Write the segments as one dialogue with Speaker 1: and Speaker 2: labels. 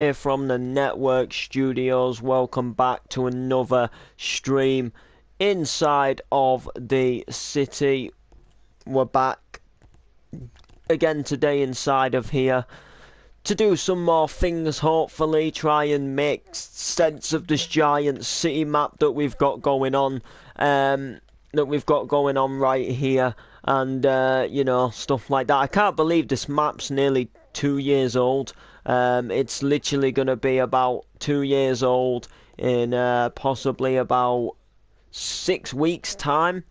Speaker 1: Here from the network studios. Welcome back to another stream inside of the city. We're back again today inside of here to do some more things, hopefully try and make sense of this giant city map that we've got going on, right here, and stuff like that. I can't believe this map's nearly 2 years old. It's literally going to be about 2 years old in possibly about 6 weeks time,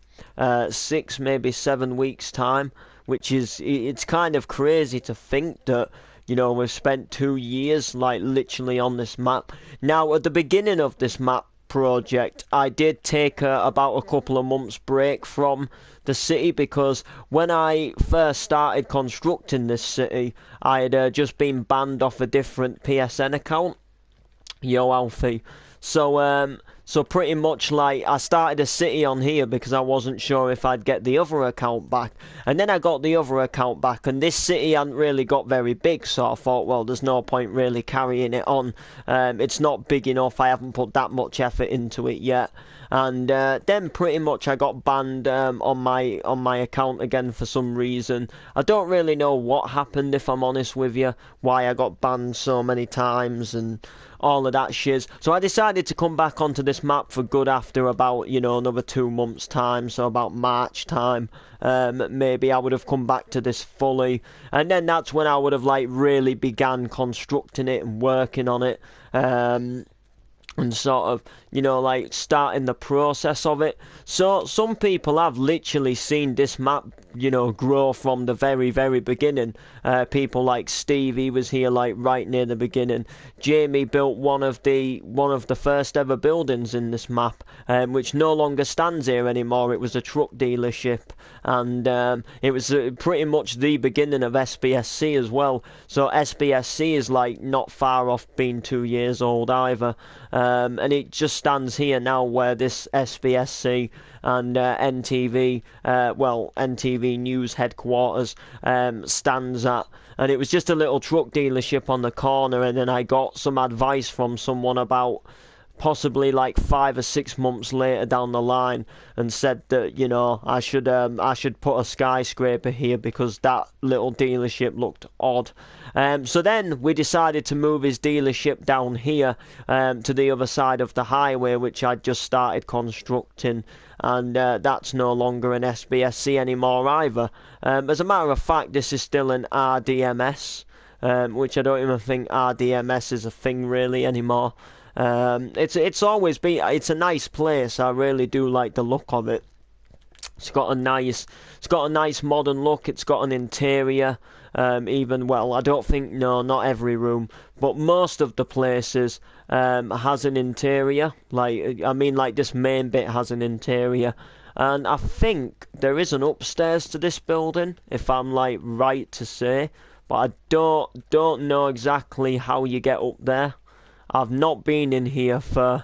Speaker 1: 6 maybe 7 weeks time, which is, it's kind of crazy to think that we've spent 2 years like literally on this map. Now at the beginning of this map project, I did take about a couple of months break from the city, because when I first started constructing this city, I had just been banned off a different PSN account. Yo, Alfie. So pretty much like I started a city on here because I wasn't sure if I'd get the other account back, and then I got the other account back, and this city hadn't really got very big, so I thought, well, there's no point really carrying it on. It's not big enough. I haven't put that much effort into it yet. And then pretty much I got banned on my account again for some reason. I don't really know what happened, if I'm honest with you, why I got banned so many times and all of that shiz. So I decided to come back onto this map for good after about, another 2 months time, so about March time. Maybe I would have come back to this fully, and then that's when I would have like really began constructing it and working on it. And sort of, like starting the process of it. So some people have literally seen this map, grow from the very, very beginning. People like Steve, he was here like right near the beginning. Jamie built one of the first ever buildings in this map, which no longer stands here anymore. It was a truck dealership, and it was pretty much the beginning of SBSC as well. So SBSC is like not far off being 2 years old either. And it just stands here now where this SBSC and NTV News headquarters stands at. And it was just a little truck dealership on the corner, and then I got some advice from someone about possibly like 5 or 6 months later down the line, and said that I should put a skyscraper here because that little dealership looked odd. So then we decided to move his dealership down here to the other side of the highway, which I'd just started constructing, and that's no longer an SBSC anymore either. As a matter of fact, this is still an RDMS, which I don't even think RDMS is a thing really anymore. It's always been, it's a nice place. I really do like the look of it. It's got a nice modern look. It's got an interior. I don't think, no, not every room, but most of the places has an interior. Like this main bit has an interior, and I think there is an upstairs to this building, if I'm like right to say, but I don't know exactly how you get up there. I've not been in here for,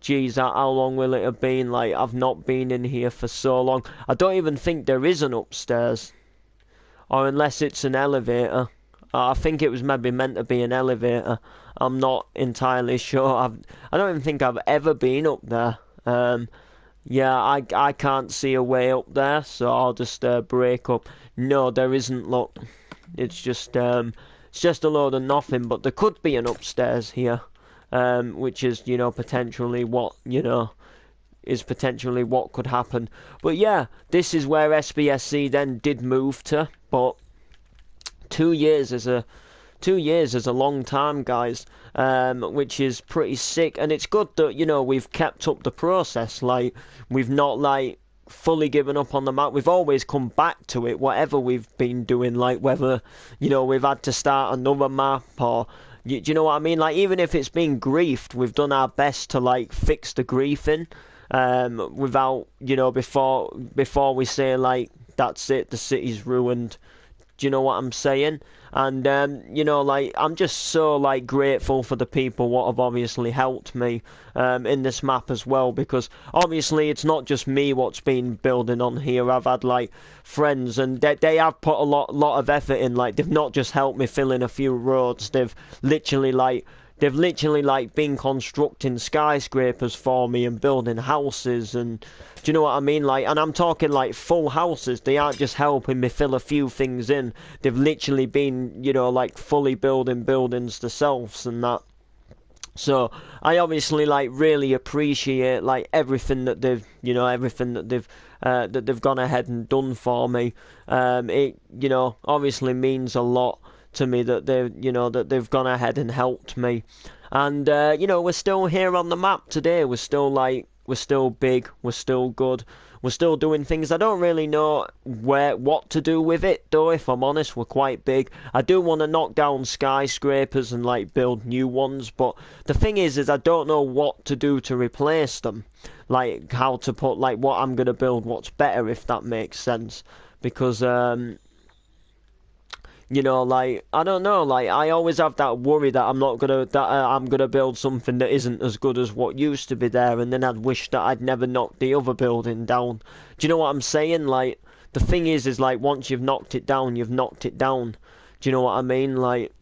Speaker 1: geez, how long will it have been? Like, I've not been in here for so long. I don't even think there is an upstairs. Or unless it's an elevator. I think it was maybe meant to be an elevator. I'm not entirely sure. I don't even think I've ever been up there. Yeah, I can't see a way up there, so I'll just break up. No, there isn't, look. It's just a load of nothing, but there could be an upstairs here, which is, potentially what, is potentially what could happen. But yeah, this is where SBSC then did move to, but 2 years is a long time, guys, which is pretty sick, and it's good that, we've kept up the process. Like, we've not, like, fully given up on the map. We've always come back to it, whatever we've been doing, like whether we've had to start another map, or do you know what I mean, like even if it's been griefed, we've done our best to like fix the griefing without before we say like that's it, the city's ruined, Do you know what I'm saying? And you know, like I'm just so like grateful for the people what have obviously helped me in this map as well, because obviously it's not just me what's been building on here. I've had like friends, and they have put a lot of effort in. Like they've not just helped me fill in a few roads. They've literally like been constructing skyscrapers for me and building houses, and do you know what I mean? Like, and I'm talking like full houses. They aren't just helping me fill a few things in. They've literally been, you know, like fully building buildings themselves and that. So I obviously like really appreciate like everything that they've, you know, everything that they've gone ahead and done for me. It, you know, obviously means a lot to me that they've gone ahead and helped me. And you know, we're still here on the map today. We're still big, we're still good, we're still doing things. I don't really know what to do with it though, if I'm honest. We're quite big. I do want to knock down skyscrapers and like build new ones, but the thing is I don't know what to do to replace them. Like how to put like what I'm gonna build, what's better, if that makes sense. Because you know, like I don't know, like I always have that worry that I'm gonna build something that isn't as good as what used to be there, and then I'd wish that I'd never knocked the other building down. Do you know what I'm saying? Like the thing is like once you've knocked it down, you've knocked it down. Do you know what I mean? Like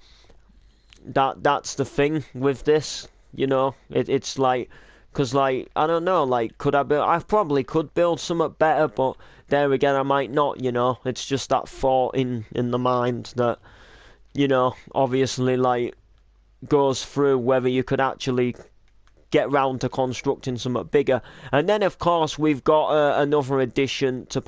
Speaker 1: that's the thing with this. You know, it's like. Because, like, I don't know, like, I probably could build something better, but there again, I might not, you know. It's just that thought in the mind that, you know, obviously, like, goes through whether you could actually get round to constructing something bigger. And then, of course, we've got another addition to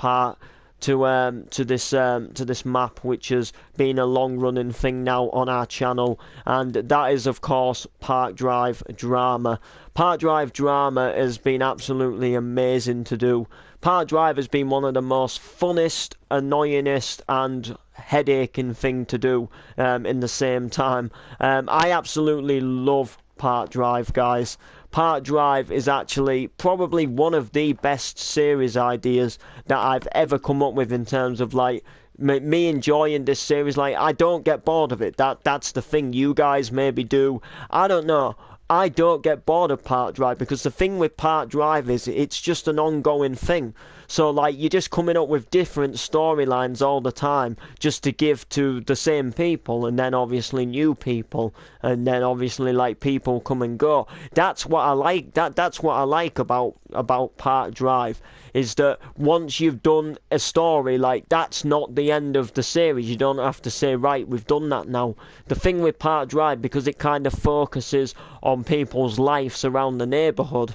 Speaker 1: this map, which has been a long running thing now on our channel, and that is of course Park Drive Drama. Park Drive Drama has been absolutely amazing to do. Park Drive has been one of the most funnest, annoyingest and headaching thing to do in the same time. I absolutely love Park Drive, guys. Park Drive is actually probably one of the best series ideas that I've ever come up with in terms of like me enjoying this series. Like I don't get bored of it. That's the thing. You guys maybe do. I don't know. I don't get bored of Park Drive because the thing with Park Drive is it's just an ongoing thing. So like you're just coming up with different storylines all the time just to give to the same people, and then obviously new people, and then obviously like people come and go. That's what I like. That's what I like about Park Drive, is that once you've done a story, like that's not the end of the series. You don't have to say, right, we've done that now. The thing with Park Drive, because it kind of focuses on people's lives around the neighborhood,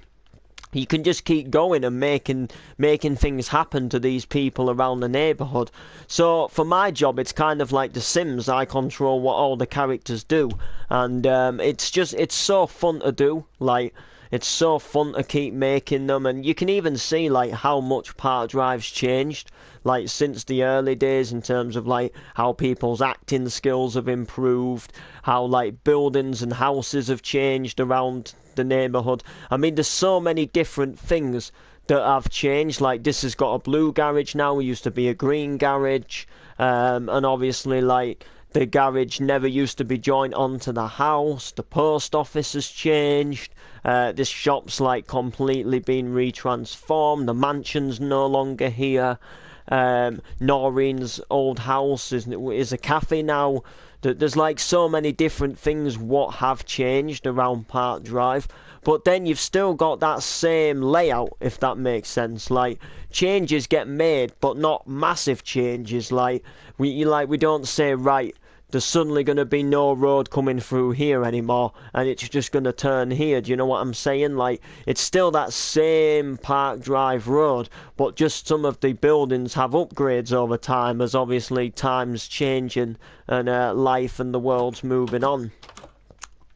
Speaker 1: you can just keep going and making things happen to these people around the neighborhood. So for my job, it's kind of like The Sims. I control what all the characters do, and it's so fun to do. Like it's so fun to keep making them, and you can even see like how much Park Drive's changed, like since the early days, in terms of like how people's acting skills have improved, how like buildings and houses have changed around the neighborhood. I mean, there's so many different things that have changed. Like this has got a blue garage now. It used to be a green garage, and obviously like the garage never used to be joined onto the house. The post office has changed. This shop's like completely been retransformed. The mansion's no longer here. Noreen's old house is a cafe now. There's like so many different things what have changed around Park Drive, but then you've still got that same layout, if that makes sense. Like changes get made, but not massive changes. Like we don't say, right, there's suddenly going to be no road coming through here anymore and it's just going to turn here. Do you know what I'm saying? Like it's still that same Park Drive road, but just some of the buildings have upgrades over time, as obviously time's changing and life and the world's moving on.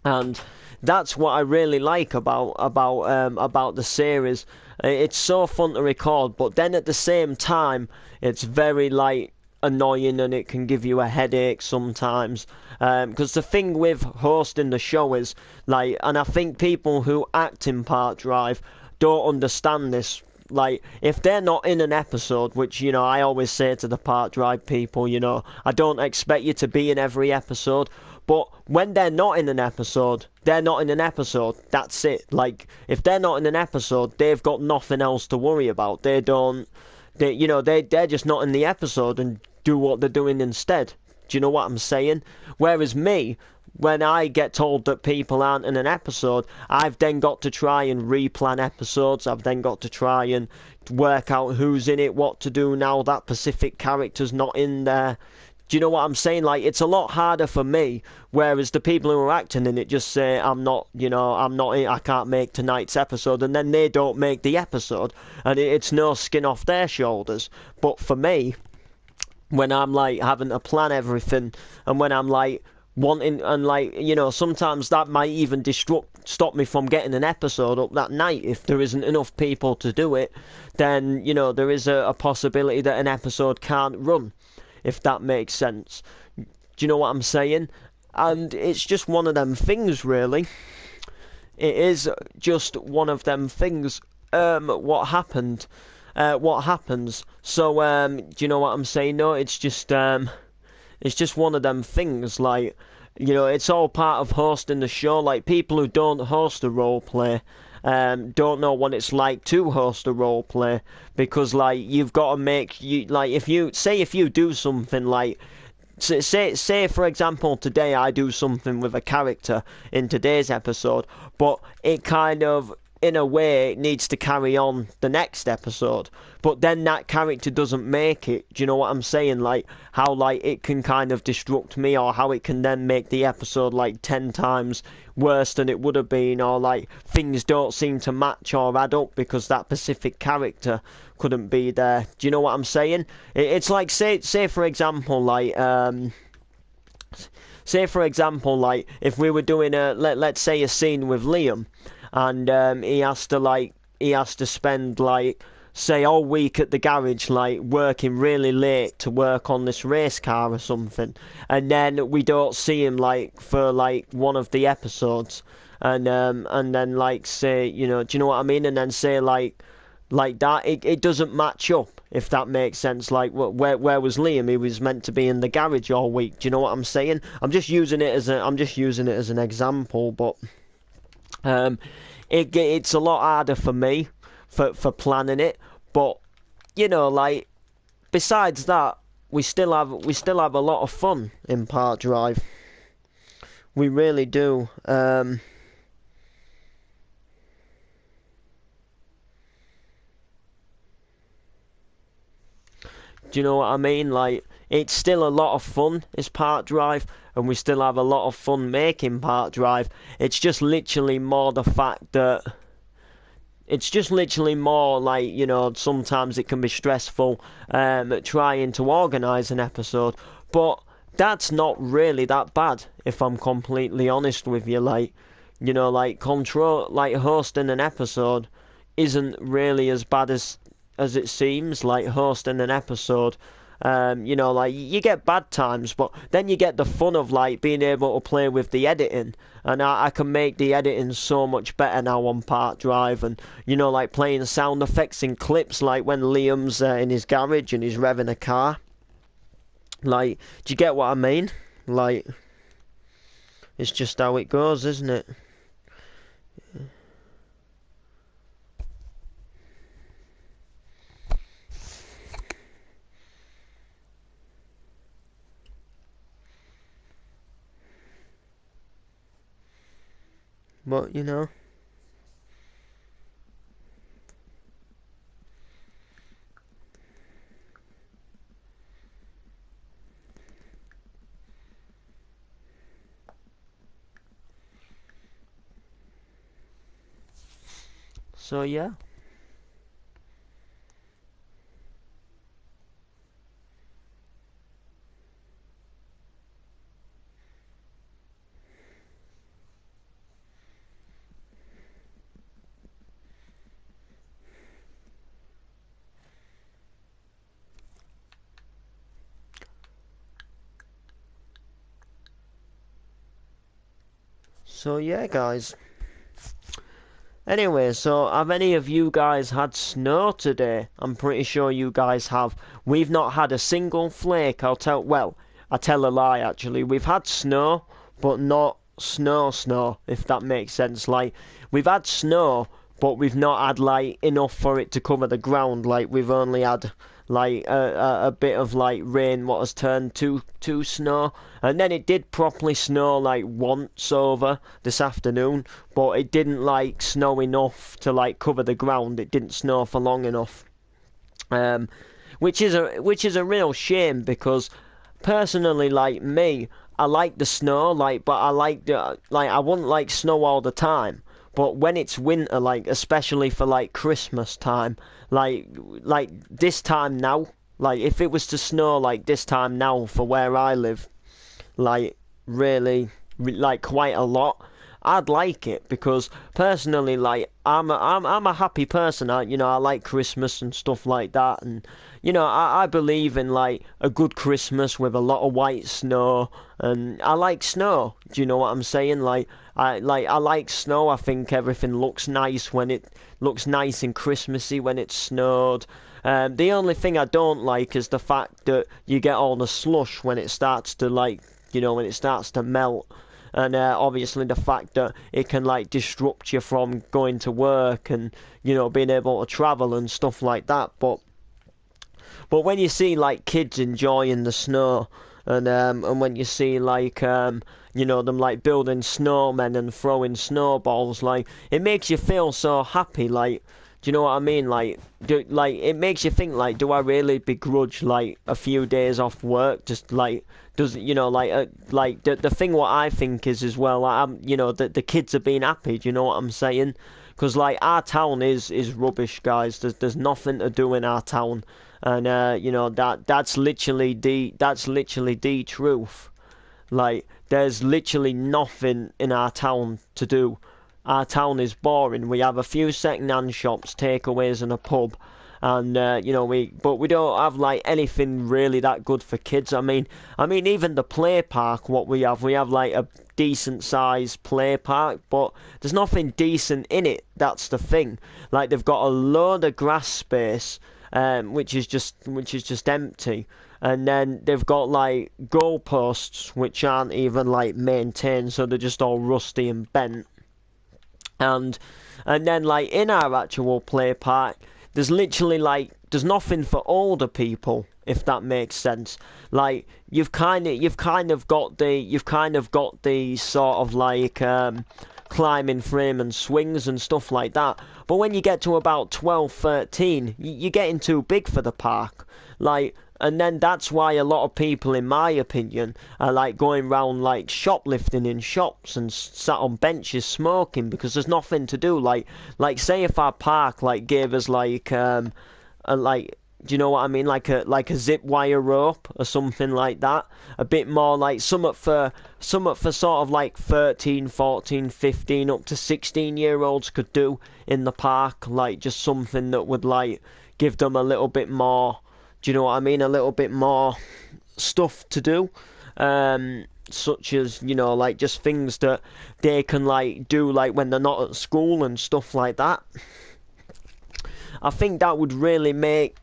Speaker 1: And that's what I really like about the series. It's so fun to record, but then at the same time it's very like annoying, and it can give you a headache sometimes, because the thing with hosting the show is like, and I think people who act in Park Drive don't understand this like, if they're not in an episode, which, you know, I always say to the Park Drive people, you know, I don't expect you to be in every episode, but when they're not in an episode, they're not in an episode. That's it. Like, if they're not in an episode, they've got nothing else to worry about. You know, they're just not in the episode and do what they're doing instead. Do you know what I'm saying? Whereas me, when I get told that people aren't in an episode, I've then got to try and replan episodes. I've then got to try and work out who's in it, what to do now that specific character's not in there. Do you know what I'm saying? Like, it's a lot harder for me, whereas the people who are acting in it just say, I'm not, you know, I'm not in, I can't make tonight's episode, and then they don't make the episode, and it's no skin off their shoulders. But for me, when I'm like having to plan everything, and when I'm like wanting, and like, you know, sometimes that might even stop me from getting an episode up that night if there isn't enough people to do it. Then, you know, there is a possibility that an episode can't run, if that makes sense. Do you know what I'm saying? And it's just one of them things, really. It is just one of them things. What happened? What happens? So, do you know what I'm saying? No, it's just one of them things. Like, you know, it's all part of hosting the show. Like, people who don't host a role play don't know what it's like to host a role play, because like you've got to make you like if you do something like say for example today I do something with a character in today's episode, but it kind of in a way it needs to carry on the next episode, but then that character doesn't make it. Do you know what I'm saying? Like how like it can kind of destruct me, or how it can then make the episode like 10 times worse than it would have been, or like things don't seem to match or add up because that specific character couldn't be there. Do you know what I'm saying? It's like say for example like if we were doing let's say a scene with Liam, and he has to spend like say all week at the garage, like working really late to work on this race car or something, and then we don't see him like for like one of the episodes, and then like say, you know, do you know what I mean? And then say like that, it doesn't match up, if that makes sense. Like where was Liam? He was meant to be in the garage all week. Do you know what I'm saying? I'm just using it as an example, but it's a lot harder for me for planning it. But you know, like besides that, we still have a lot of fun in Park Drive. We really do. Do you know what I mean? Like, it's still a lot of fun, is Park Drive, and we still have a lot of fun making Park Drive. It's just literally more the fact that it's just literally more like, you know, sometimes it can be stressful trying to organise an episode, but that's not really that bad, if I'm completely honest with you. Like, you know, like hosting an episode isn't really as bad as it seems. Like hosting an episode, you know, like you get bad times, but then you get the fun of like being able to play with the editing, and I can make the editing so much better now on Park Drive, and you know, like playing sound effects in clips, like when Liam's in his garage and he's revving a car. Like, do you get what I mean? Like, it's just how it goes, isn't it? But you know. So yeah. So yeah, guys. Anyway, so have any of you guys had snow today? I'm pretty sure you guys have. We've not had a single flake. I tell a lie actually. We've had snow, but not snow, if that makes sense. Like, we've had snow, but we've not had like enough for it to cover the ground. Like, we've only had like a bit of like rain what has turned to snow, and then it did properly snow like once over this afternoon, but it didn't like snow enough to like cover the ground. It didn't snow for long enough, um which is a real shame, because personally, like me, I like the snow, like, but I wouldn't like snow all the time. But when it's winter, like especially for like Christmas time, like this time now, like if it was to snow like this time now for where I live, like really, like quite a lot, I'd like it, because personally, like I'm a happy person. I like Christmas and stuff like that, and I believe in like a good Christmas with a lot of white snow, and I like snow. Do you know what I'm saying? I like snow. I think everything looks nice when it looks nice and Christmassy when it's snowed. The only thing I don't like is the fact that you get all the slush when it starts to when it starts to melt, and obviously the fact that it can like disrupt you from going to work and being able to travel and stuff like that. But when you see like kids enjoying the snow, and when you see like them like building snowmen and throwing snowballs, like it makes you feel so happy. Like, do you know what I mean? Like it makes you think, like, do I really begrudge like a few days off work? Just like, does like the thing what I think is as well, like, the kids are being happy. Do you know what I'm saying? Because like our town is rubbish, guys. There's nothing to do in our town, and that's literally the truth. Like, there's literally nothing in our town to do. Our town is boring. We have a few second-hand shops, takeaways, and a pub, and we don't have like anything really that good for kids. I mean, even the play park, what we have like a decent sized play park, but there's nothing decent in it. That's the thing. Like, they've got a load of grass space, which is just empty. And then they've got like goalposts which aren't even like maintained, so they're just all rusty and bent. And then like in our actual play park, there's nothing for older people, if that makes sense. Like, you've kind of got the sort of like climbing frame and swings and stuff like that. But when you get to about 12, 13, you're getting too big for the park. Like, and then that's why a lot of people, in my opinion, are like going round like shoplifting in shops and sat on benches smoking, because there's nothing to do. Like say if our park like gave us like a like, do you know what I mean? Like a zip wire rope or something like that. A bit more like somewhat for sort of like 13, 14, 15 up to 16-year-olds could do in the park. Like, just something that would like give them a little bit more, do you know what I mean? A little bit more stuff to do. Such as, like just things that they can like do like when they're not at school and stuff like that. I think that would really make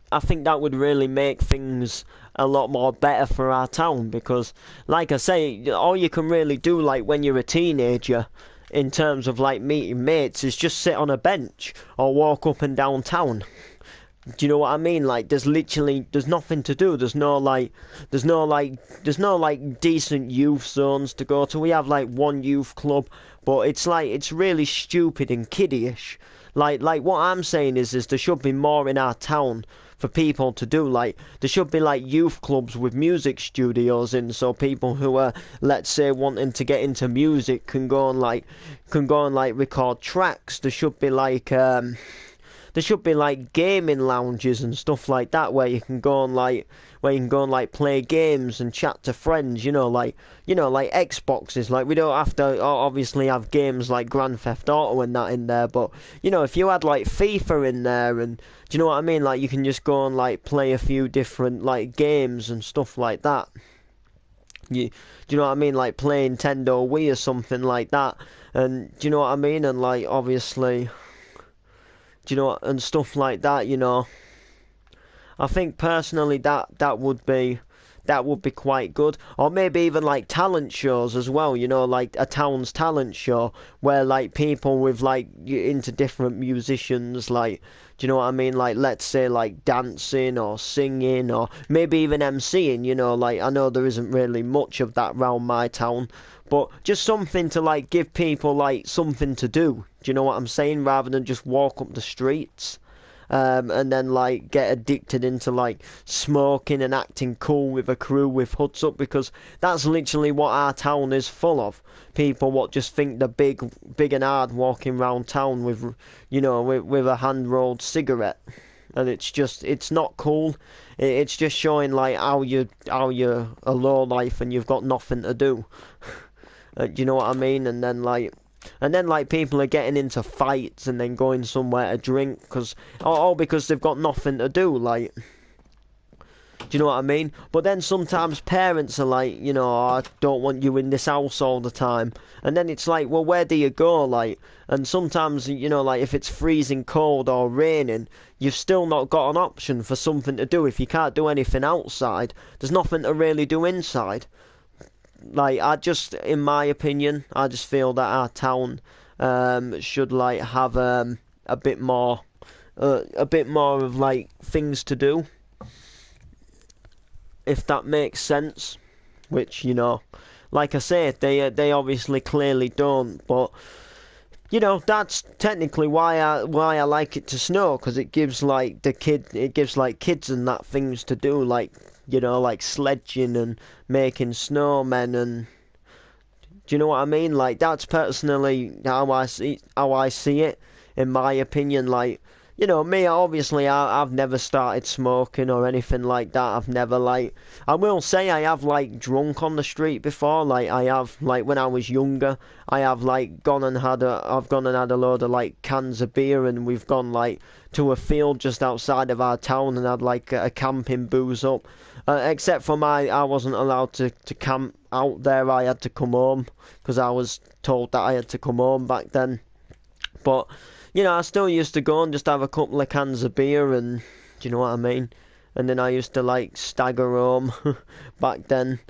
Speaker 1: things a lot more better for our town, because like I say, all you can really do like when you're a teenager in terms of like meeting mates is just sit on a bench or walk up and down town. Do you know what I mean? Like, there's nothing to do. There's no decent youth zones to go to. We have like one youth club, but it's really stupid and kiddyish. Like what I'm saying is there should be more in our town for people to do. Like, there should be like youth clubs with music studios in, so people who are, let's say, wanting to get into music can go and record tracks. There should be like gaming lounges and stuff like that where you can go and play games and chat to friends, like Xboxes. Like, we don't have to obviously have games like Grand Theft Auto and that in there, but if you had like FIFA in there, and do you know what I mean? Like, you can just go and like play a few different like games and stuff like that. Do you know what I mean? Like, play Nintendo Wii or something like that. And do you know what I mean? And like, obviously, Do you know, and stuff like that. You know, I think personally that would be quite good. Or maybe even like talent shows as well, you know, like a town's talent show where like people with like into different musicians, like, do you know what I mean? Like, let's say like dancing or singing or maybe even MCing, you know, like I know there isn't really much of that around my town, but just something to like give people like something to do. Do you know what I'm saying? Rather than just walk up the streets and then like get addicted into like smoking and acting cool with a crew with hoods up, because that's literally what our town is full of. People what just think they're big and hard walking around town with, you know, with a hand rolled cigarette, and it's not cool. It's just showing like how you're a low life and you've got nothing to do. Do you know what I mean? And then people are getting into fights and then going somewhere to drink because all because they've got nothing to do. Like, do you know what I mean? But then sometimes parents are like, you know, "Oh, I don't want you in this house all the time," and then it's like, well, where do you go? Like, and sometimes, you know, like if it's freezing cold or raining, you've still not got an option for something to do. If you can't do anything outside, there's nothing to really do inside. Like, in my opinion, I just feel that our town should like have a bit more of like things to do, if that makes sense. Which, you know, like I say, they obviously clearly don't, but you know, that's technically why I like it to snow, because it gives like kids and that things to do, like, you know, like sledging and making snowmen, and do you know what I mean? Like, that's personally how I see it, in my opinion. Like, you know, me, obviously, I've never started smoking or anything like that. I've never, like, I will say I have, like, drunk on the street before. Like, I have, like, when I was younger, I have, like, I've gone and had a load of, like, cans of beer, and we've gone, like, to a field just outside of our town and had, like, a camping booze up. Except for I wasn't allowed to camp out there. I had to come home because I was told that I had to come home back then. But, you know, I still used to go and just have a couple of cans of beer, and do you know what I mean? And then I used to like stagger home back then.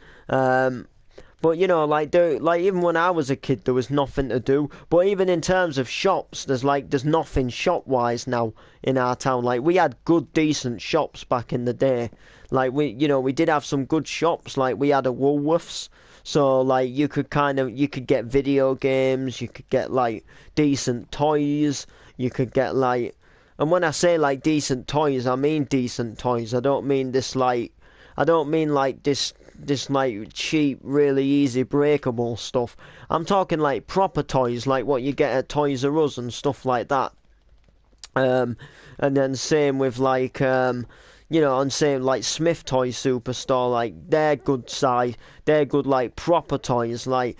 Speaker 1: But you know, like even when I was a kid, there was nothing to do. But even in terms of shops, there's nothing shop wise now in our town. Like, we had good, decent shops back in the day. Like, we did have some good shops. Like, we had a Woolworths. So like you could get video games, you could get like decent toys, you could get like, and when I say like decent toys, I mean decent toys. I don't mean like this like cheap, really easy breakable stuff. I'm talking like proper toys, like what you get at Toys R Us and stuff like that. And then same with like you know, and same like Smith Toy Superstore, like they're good like proper toys, like,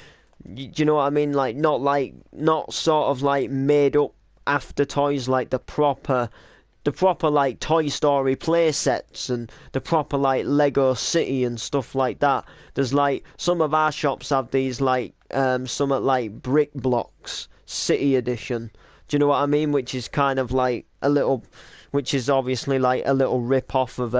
Speaker 1: do you know what I mean? Not sort of like made up after toys, like the proper like Toy Story play sets and the proper like Lego City and stuff like that. There's like some of our shops have these like some like Brick Blocks City Edition. Do you know what I mean? Which is kind of like which is obviously like a little rip off of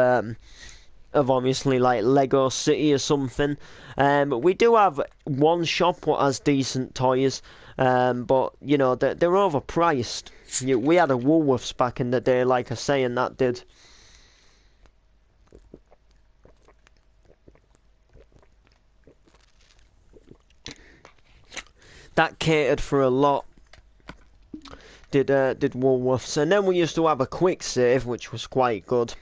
Speaker 1: obviously like Lego City or something. We do have one shop what has decent toys, but you know they're overpriced. We had a Woolworths back in the day, like I say, and that did. That catered for a lot. Did Woolworths, and then we used to have a Quick Save, which was quite good.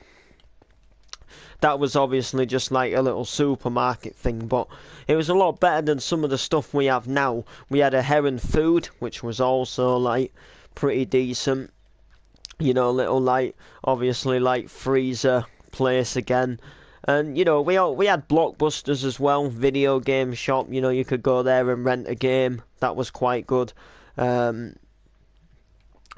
Speaker 1: That was obviously just like a little supermarket thing, but it was a lot better than some of the stuff we have now. We had a Heron Food, which was also like pretty decent. You know, little like obviously like freezer place again. And you know, we had Blockbusters as well, video game shop. You know, you could go there and rent a game. That was quite good. Um,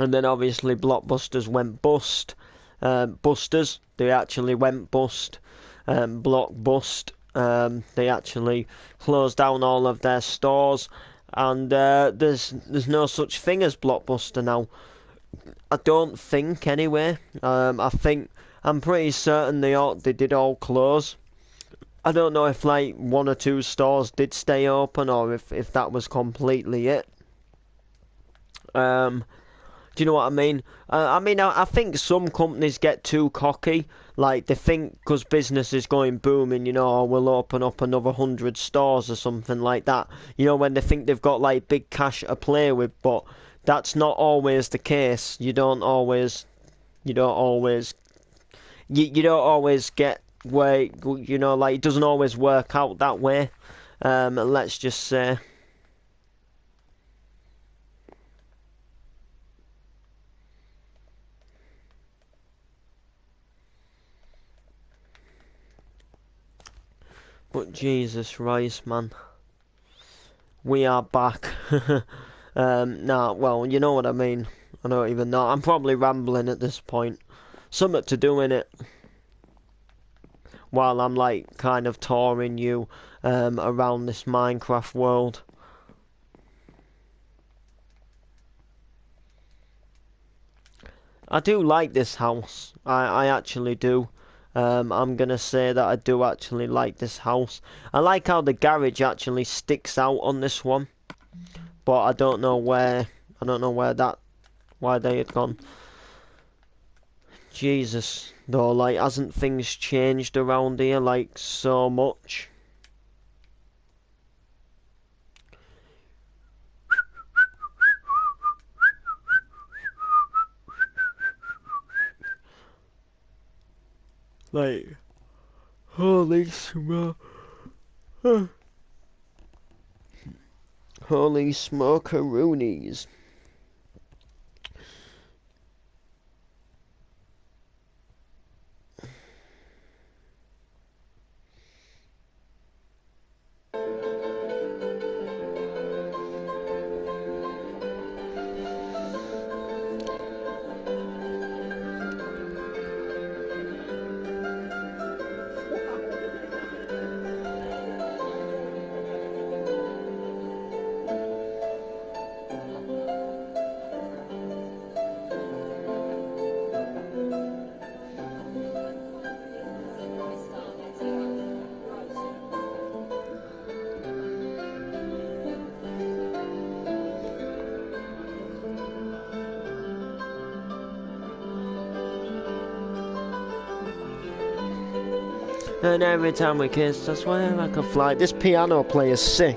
Speaker 1: and then obviously Blockbusters went bust. Busters, they actually went bust. Block bust. They actually closed down all of their stores, and there's no such thing as Blockbuster now. I don't think anyway. I'm pretty certain they did all close. I don't know if like one or two stores did stay open or if that was completely it. Do you know what I mean? I think some companies get too cocky. Like, they think because business is going booming, oh, we'll open up another 100 stores or something like that. When they think they've got, like, big cash to play with. But that's not always the case. You don't always, you don't always get where, like, it doesn't always work out that way. Let's just say. But Jesus Christ, man. We are back. Nah, well, you know what I mean. I don't even know. I'm probably rambling at this point. Something to do in it. While I'm like kind of touring you around this Minecraft world. I do like this house. I actually do. I'm gonna say that I do actually like this house. I like how the garage actually sticks out on this one, but I don't know where. I don't know why they had gone. Jesus, though, like, hasn't things changed around here like so much? Like, holy smoke. Holy smokeroonies. And every time we kiss, I swear I could fly. This piano player's sick.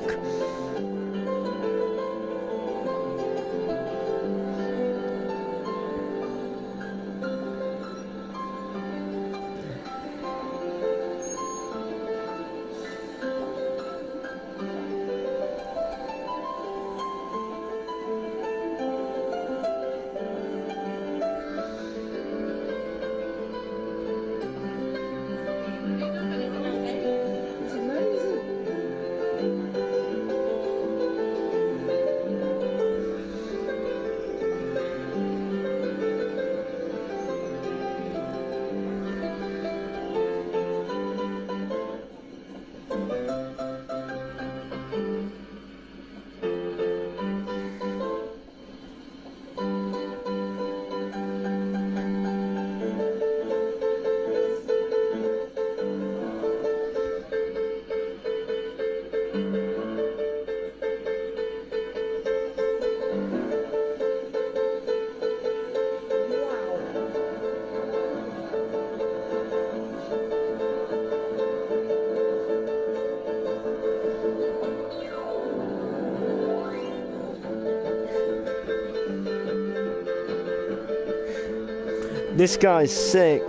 Speaker 1: This guy's sick.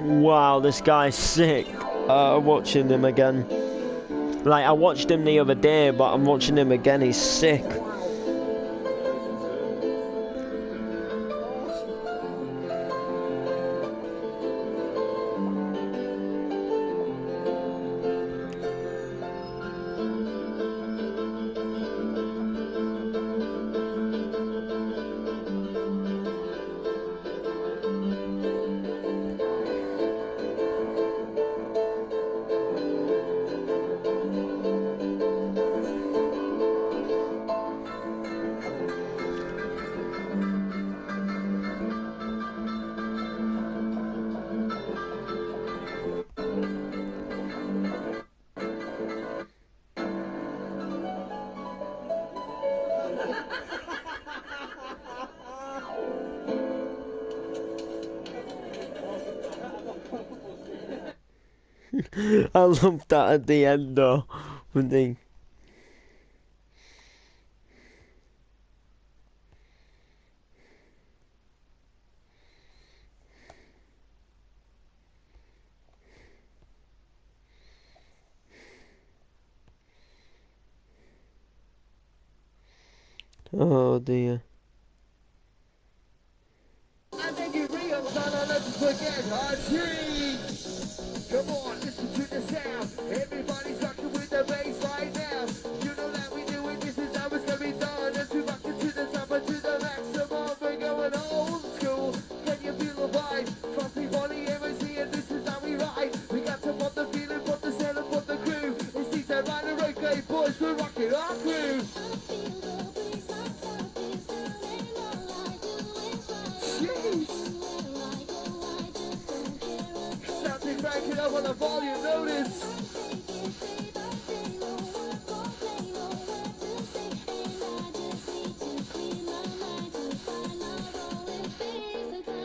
Speaker 1: Wow, this guy's sick. Watching him again. Like, I watched him the other day, but I'm watching him again. He's sick. I love that at the end though, when they... Oh dear.
Speaker 2: I think it real, son, let's forget our dreams. Come on, listen to the sound. Everybody's rocking with the bass right now. You know that we do it, this is how it's gonna be done. As we rock it to the top and to the maximum, we're going old school. Can you feel the vibe? From people the MOC and this is how we ride. We got to want the feeling, want the sound and want the groove. It's DJ Rider, okay, boys, we're rocking our crew. Something breaking up on the volume, notice.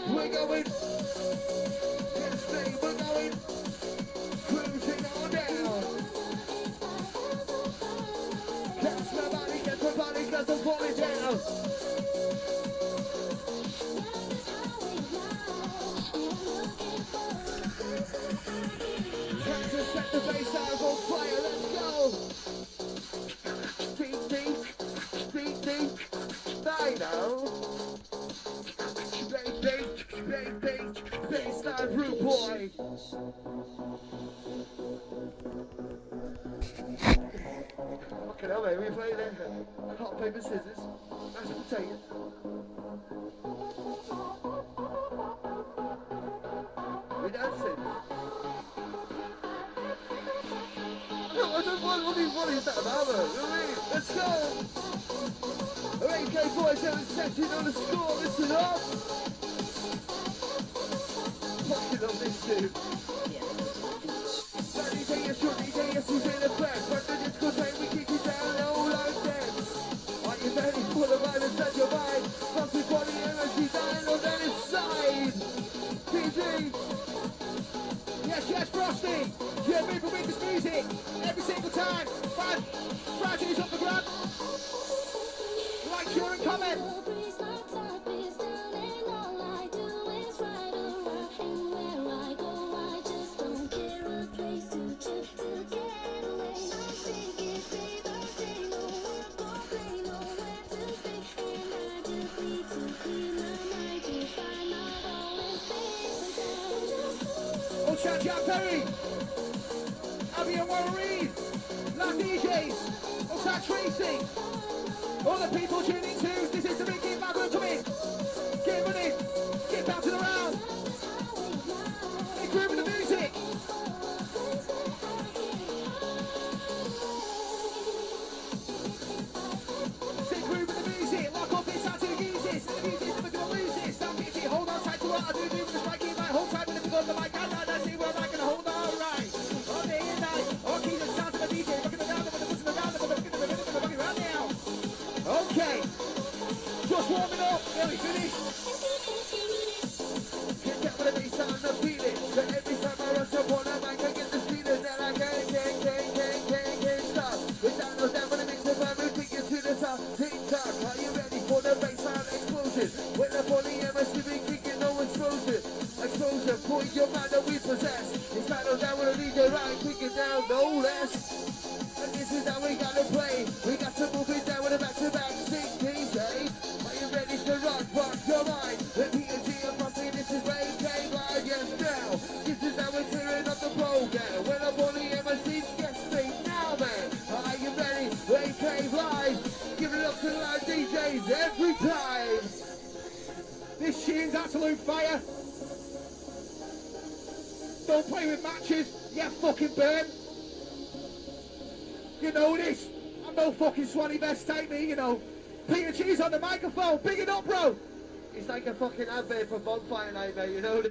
Speaker 2: We're going. Yes, baby, we're going. Cruising on down. Catch my body, get my body, cause I'm falling down. Set the bass out on fire, let's go! Beat, I know. Baseline rude boy. Fucking hell, mate, we play there. Hot paper, scissors. That's what I'm saying. We dancing. What is that about? Let's go! AK boys have section on the score, listen up! Fucking love this dude. DJ, yes, who's in effect? But the disco train, we kick it down low like dance. Are you ready for the violence at your mind? Plus we've got the energy dying on that inside. PG! Yes, Frosty! Yeah, moving with this music every single time. Fragile is off the ground. Like, share and comment. Oh, shout Jack Perry. Abby and Warren Reed. Love DJs. Oh, shout Tracy. All the people tuning to, this is the big game bag, come in. Get money, get bouncing around. Get grooving the music. Get grooving the music, lock off this out to the geezers. The music's never gonna lose this. Don't get it, hold on tight to what I do with the strike in my whole time. When it's on the mic, I see where I can hold on right. All day and night, all keys and sounds of the DJ. Rocking around, I'm pushing around, I'm rocking around now. Okay, just warming up, nearly finished. Can't get with the bass sound and feel it. But every time I rush up on a mic, I get this feeling that I can't stop. It's down, no down, when it makes the vibe, we take it to the top. Tick tock, are you ready for the bass sound explosion? When up on the MS, we be kicking no explosion. Explosion, pull with your man that we possess. It's battle down with a leader right, quick it down, no less. And this is how we gotta play. We got to move it down with a back-to-back 6 eh? Are you ready to rock your mind? The P&G and Buffy, this is Ray K Live, yes now. This is how we're tearing up the program. When I'm on the MSC, get straight now, man. Are you ready? Ray K Live. Give it up to the live DJs every time.
Speaker 3: This tune's absolute fire. Don't play with matches, you fucking burn. You know this. I'm no fucking Swanee Best, take me, you know. Peter Cheese on the microphone, big it up, bro.
Speaker 2: It's like a fucking advert for Bonfire Night, mate, you know.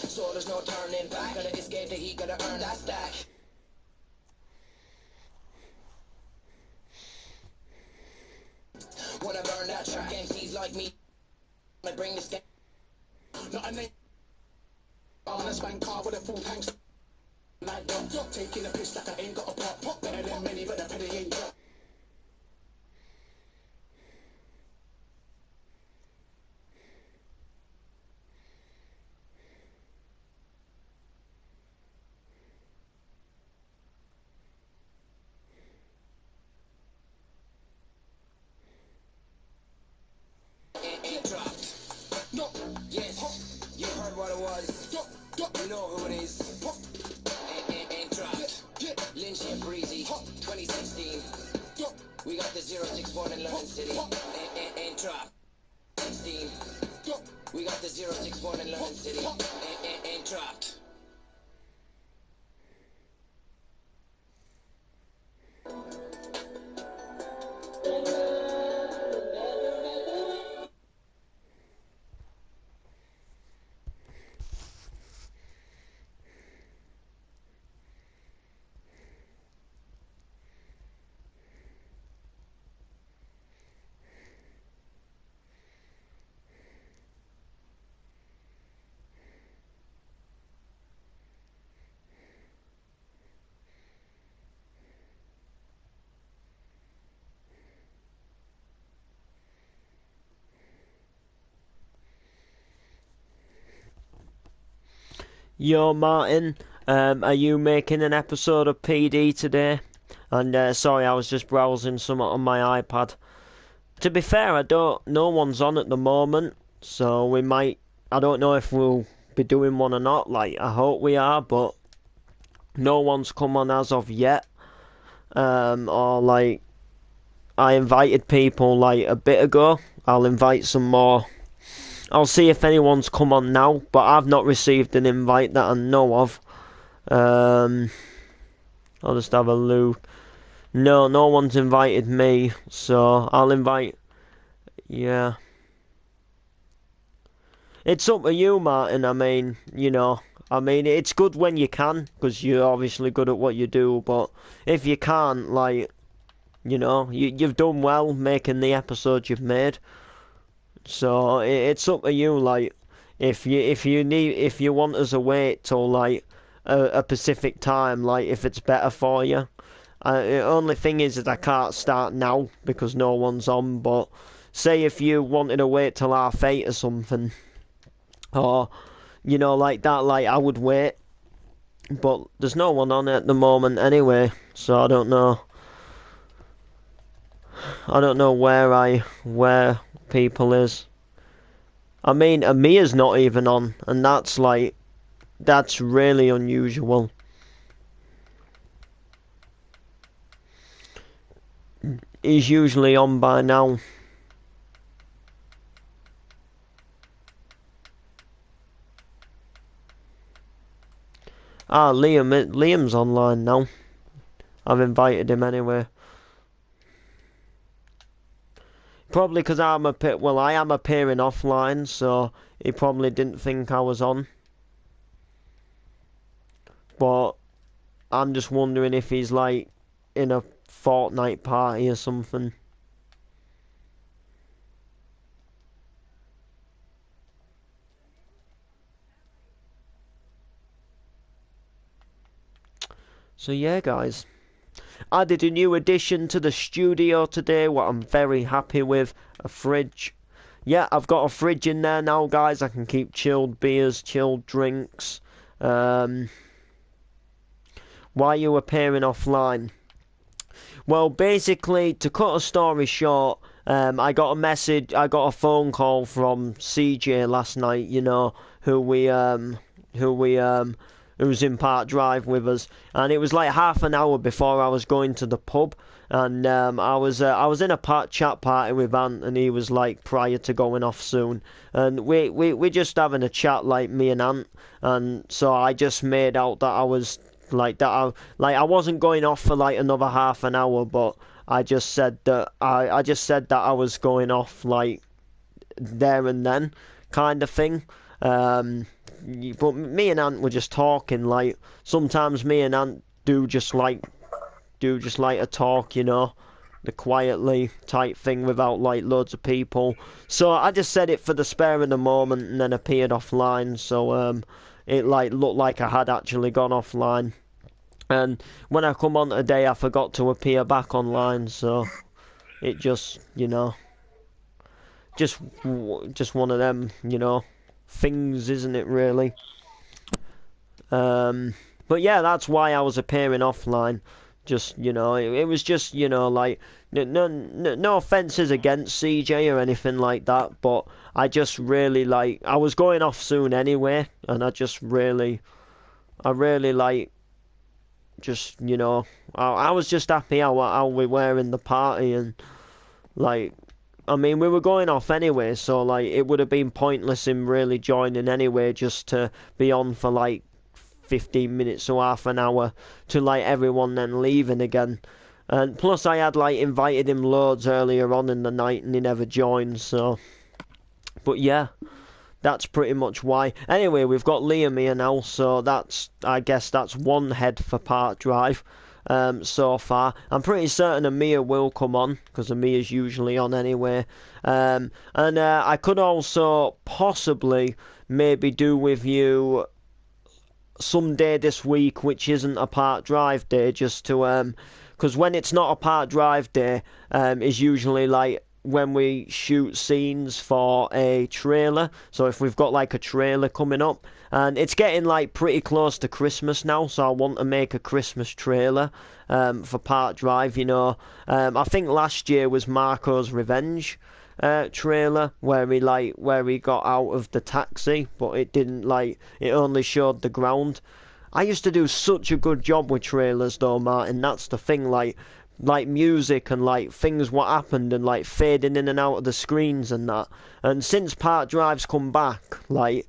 Speaker 4: So there's no turning back. Gotta escape the heat, gotta earn that stack. Wanna burn that track, MCs like me. I bring this game.
Speaker 3: Not a name. On a spank car with a full tank. Like dump, taking a piss like I ain't got a pop. Better than many, but the penny ain't drop.
Speaker 4: Yes, you heard what it was. You know who it is. And dropped. Lynchy and Breezy, 2016. We got the 061 in London City. And dropped. 16. We got the 061 in London City. And dropped.
Speaker 1: Yo, Martin, are you making an episode of PD today? And sorry, I was just browsing some on my iPad. To be fair, no one's on at the moment, so we might. I don't know if we'll be doing one or not. Like, I hope we are, but no one's come on as of yet. Or like, I invited people like a bit ago. I'll invite some more. I'll see if anyone's come on now, but I've not received an invite that I know of. I'll just have a look. No one's invited me, so I'll invite. Yeah. It's up to you, Martin. I mean, it's good when you can, because you're obviously good at what you do, but if you can't, like, you've done well making the episode you've made. So it's up to you, like, if you want us to wait till like a specific time, like if it's better for you. The only thing is that I can't start now because no one's on. But say if you wanted to wait till 8:30 or something, or like that, like I would wait. But there's no one on at the moment anyway, so I don't know. I don't know where people is. I mean, Amir's not even on, and that's really unusual. He's usually on by now. Liam's online now. I've invited him anyway. Probably because I am appearing offline, so he probably didn't think I was on. But I'm just wondering if he's like in a Fortnite party or something. So yeah, guys. I did a new addition to the studio today, what I'm very happy with. A fridge. Yeah, I've got a fridge in there now, guys. I can keep chilled beers, chilled drinks. Why are you appearing offline? Well, basically, to cut a story short, I got a phone call from CJ last night, you know, who was in Park Drive with us, and it was like half an hour before I was going to the pub, and I was in a chat party with Ant, and he was like prior to going off soon, and we just having a chat like me and Ant, and so I just made out that I was like that I wasn't going off for like another half an hour, but I just said that I was going off like there and then kind of thing. But me and Ant were just talking. Like sometimes me and Ant do just like a talk, you know, the quietly type thing without like loads of people. So I just said it for the spare of the moment and then appeared offline. So it like looked like I had actually gone offline. And when I come on today, I forgot to appear back online. So it just, you know, just one of them, you know, things, isn't it, really? But yeah, that's why I was appearing offline. Just, you know, it was just, you know, like, no offences against CJ or anything like that, but I just really, like, I was going off soon anyway, and I really, like, just, you know, I was just happy how we were in the party, and, like, I mean, we were going off anyway, so, like, it would have been pointless in really joining anyway, just to be on for, like, 15 minutes or half an hour to, like, everyone then leaving again. And plus I had, like, invited him loads earlier on in the night and he never joined, so... But yeah, that's pretty much why. Anyway, we've got Liam here now, so I guess that's one head for Park Drive so far. I'm pretty certain Amir will come on, because Amir's usually on anyway. And I could also possibly maybe do with you some day this week which isn't a Park Drive day, just to because when it's not a Park Drive day is usually like when we shoot scenes for a trailer. So if we've got like a trailer coming up, and it's getting like pretty close to Christmas now, so I want to make a Christmas trailer for Park Drive, you know. I think last year was Marco's Revenge trailer where he got out of the taxi, but it didn't, like, it only showed the ground. I used to do such a good job with trailers though, Martin. That's the thing, like music and like things what happened and like fading in and out of the screens and that. And since Park Drive's come back, like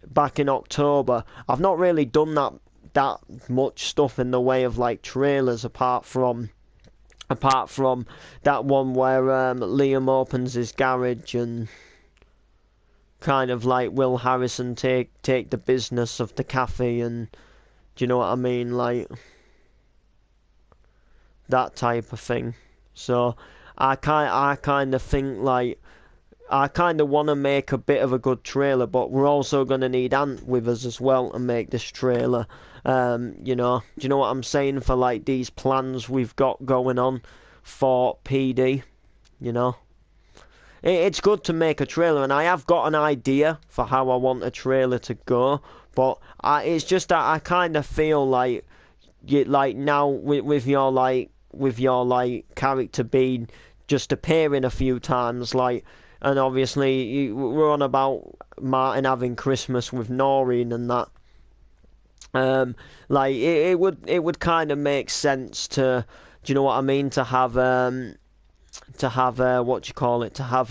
Speaker 1: back in October, I've not really done that much stuff in the way of like trailers apart from that one where Liam opens his garage and kind of like Will Harrison take the business of the cafe, and do you know what I mean, like that type of thing. So I kind of think like I kind of want to make a bit of a good trailer, but we're also going to need Ant with us as well to make this trailer. You know, do you know what I'm saying, for like these plans we've got going on for PD, you know. It's good to make a trailer, and I have got an idea for how I want a trailer to go, but it's just that I kind of feel like now with your character being just appearing a few times, like, and obviously we're on about Martin having Christmas with Noreen and that. Like it would kind of make sense to, do you know what I mean, to have what do you call it, to have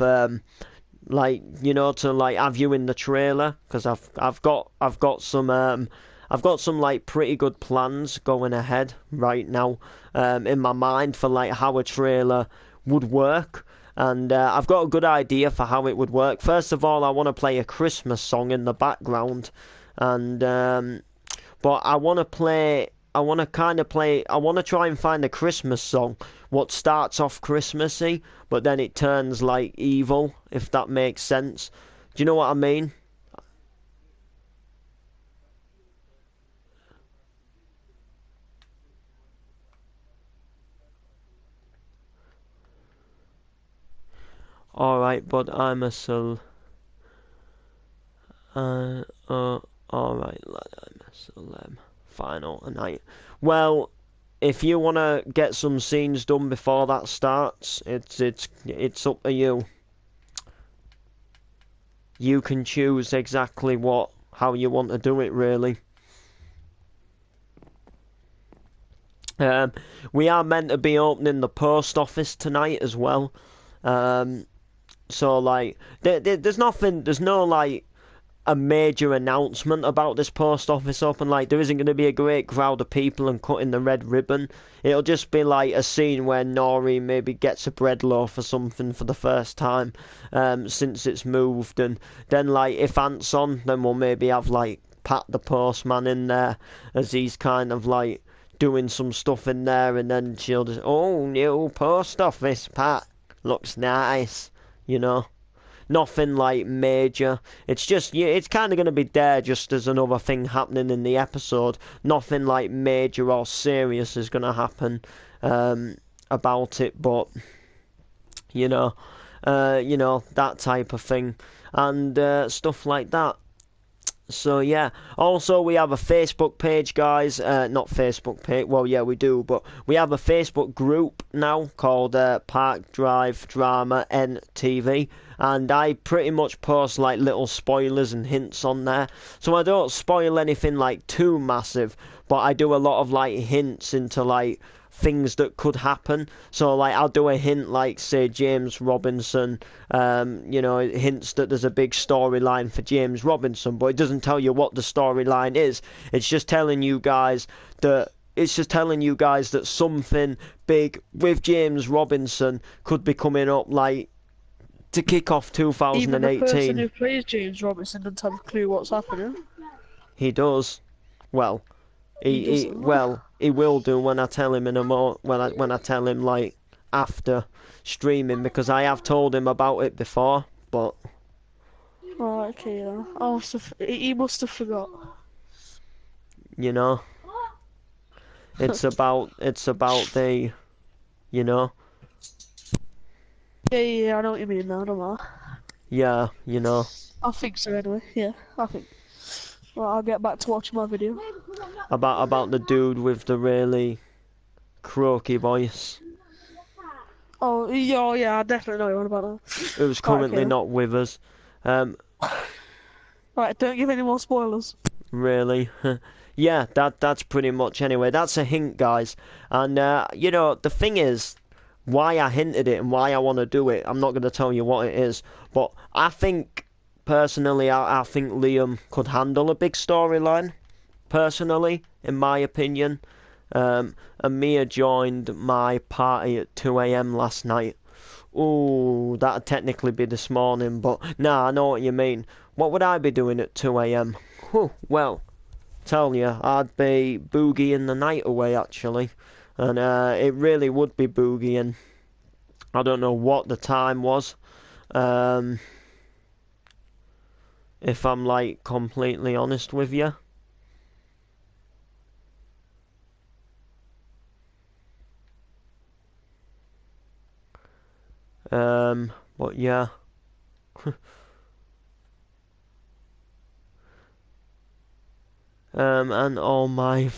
Speaker 1: like, you know, to like have you in the trailer, because I've got some I've got some like pretty good plans going ahead right now in my mind for like how a trailer would work. And I've got a good idea for how it would work. First of all, I want to play a Christmas song in the background, and but I want to play. I want to kind of play. I want to try and find a Christmas song what starts off Christmassy, but then it turns like evil, if that makes sense. Do you know what I mean? All right, but I'm a soul. Uh, uh, all right, lad, I'm a soul. Final night. Well, if you wanna get some scenes done before that starts, it's up to you. You can choose exactly how you want to do it, really. Um, we are meant to be opening the post office tonight as well. Um, so like, there's nothing, there's no like a major announcement about this post office open. Like, there isn't going to be a great crowd of people and cutting the red ribbon. It'll just be like a scene where Nori maybe gets a bread loaf or something for the first time since it's moved, and then like if Ant's on, then we'll maybe have like Pat the postman in there as he's kind of like doing some stuff in there, and then she'll just, oh, new post office, Pat, looks nice, you know. Nothing like major. It's just, yeah, it's kind of going to be there just as another thing happening in the episode. Nothing like major or serious is going to happen about it, but that type of thing and stuff like that. So yeah. Also, we have a Facebook page, guys. Not Facebook page. Well, yeah, we do, but we have a Facebook group now called Park Drive Drama NTV, and I pretty much post like little spoilers and hints on there. So I don't spoil anything like too massive, but I do a lot of like hints into like things that could happen. So like I'll do a hint like say James Robinson, hints that there's a big storyline for James Robinson, but it doesn't tell you what the storyline is. It's just telling you guys that something big with James Robinson could be coming up, like to kick off
Speaker 5: Even the person
Speaker 1: 2018.
Speaker 5: who plays James Robinson doesn't have a clue what's happening.
Speaker 1: He does. Well,
Speaker 5: He doesn't.
Speaker 1: he will do when I tell him when I tell him like after streaming, because I have told him about it before, but
Speaker 5: Right, okay, yeah. He must have forgot.
Speaker 1: you know, it's about the, you know,
Speaker 5: Yeah, I know what you mean now, don't I?
Speaker 1: yeah,
Speaker 5: I think so anyway, yeah, I think. Right, I'll get back to watching my video.
Speaker 1: about the dude with the really croaky voice
Speaker 5: Oh, yeah, I definitely know you're on about that.
Speaker 1: who's
Speaker 5: Right,
Speaker 1: currently
Speaker 5: okay.
Speaker 1: not with us.
Speaker 5: Right, don't give any more spoilers.
Speaker 1: Really. Yeah, that's pretty much anyway. That's a hint, guys. And the thing is, why I hinted it and why I want to do it, I'm not going to tell you what it is, but I think personally, I think Liam could handle a big storyline. Personally, in my opinion, and Mia joined my party at 2 a.m. last night. Ooh, that'd technically be this morning, but nah, I know what you mean. What would I be doing at 2 a.m.? Well, tell you, I'd be boogieing the night away, actually. And it really would be boogieing. I don't know what the time was. If I'm, like, completely honest with you. But yeah. And all my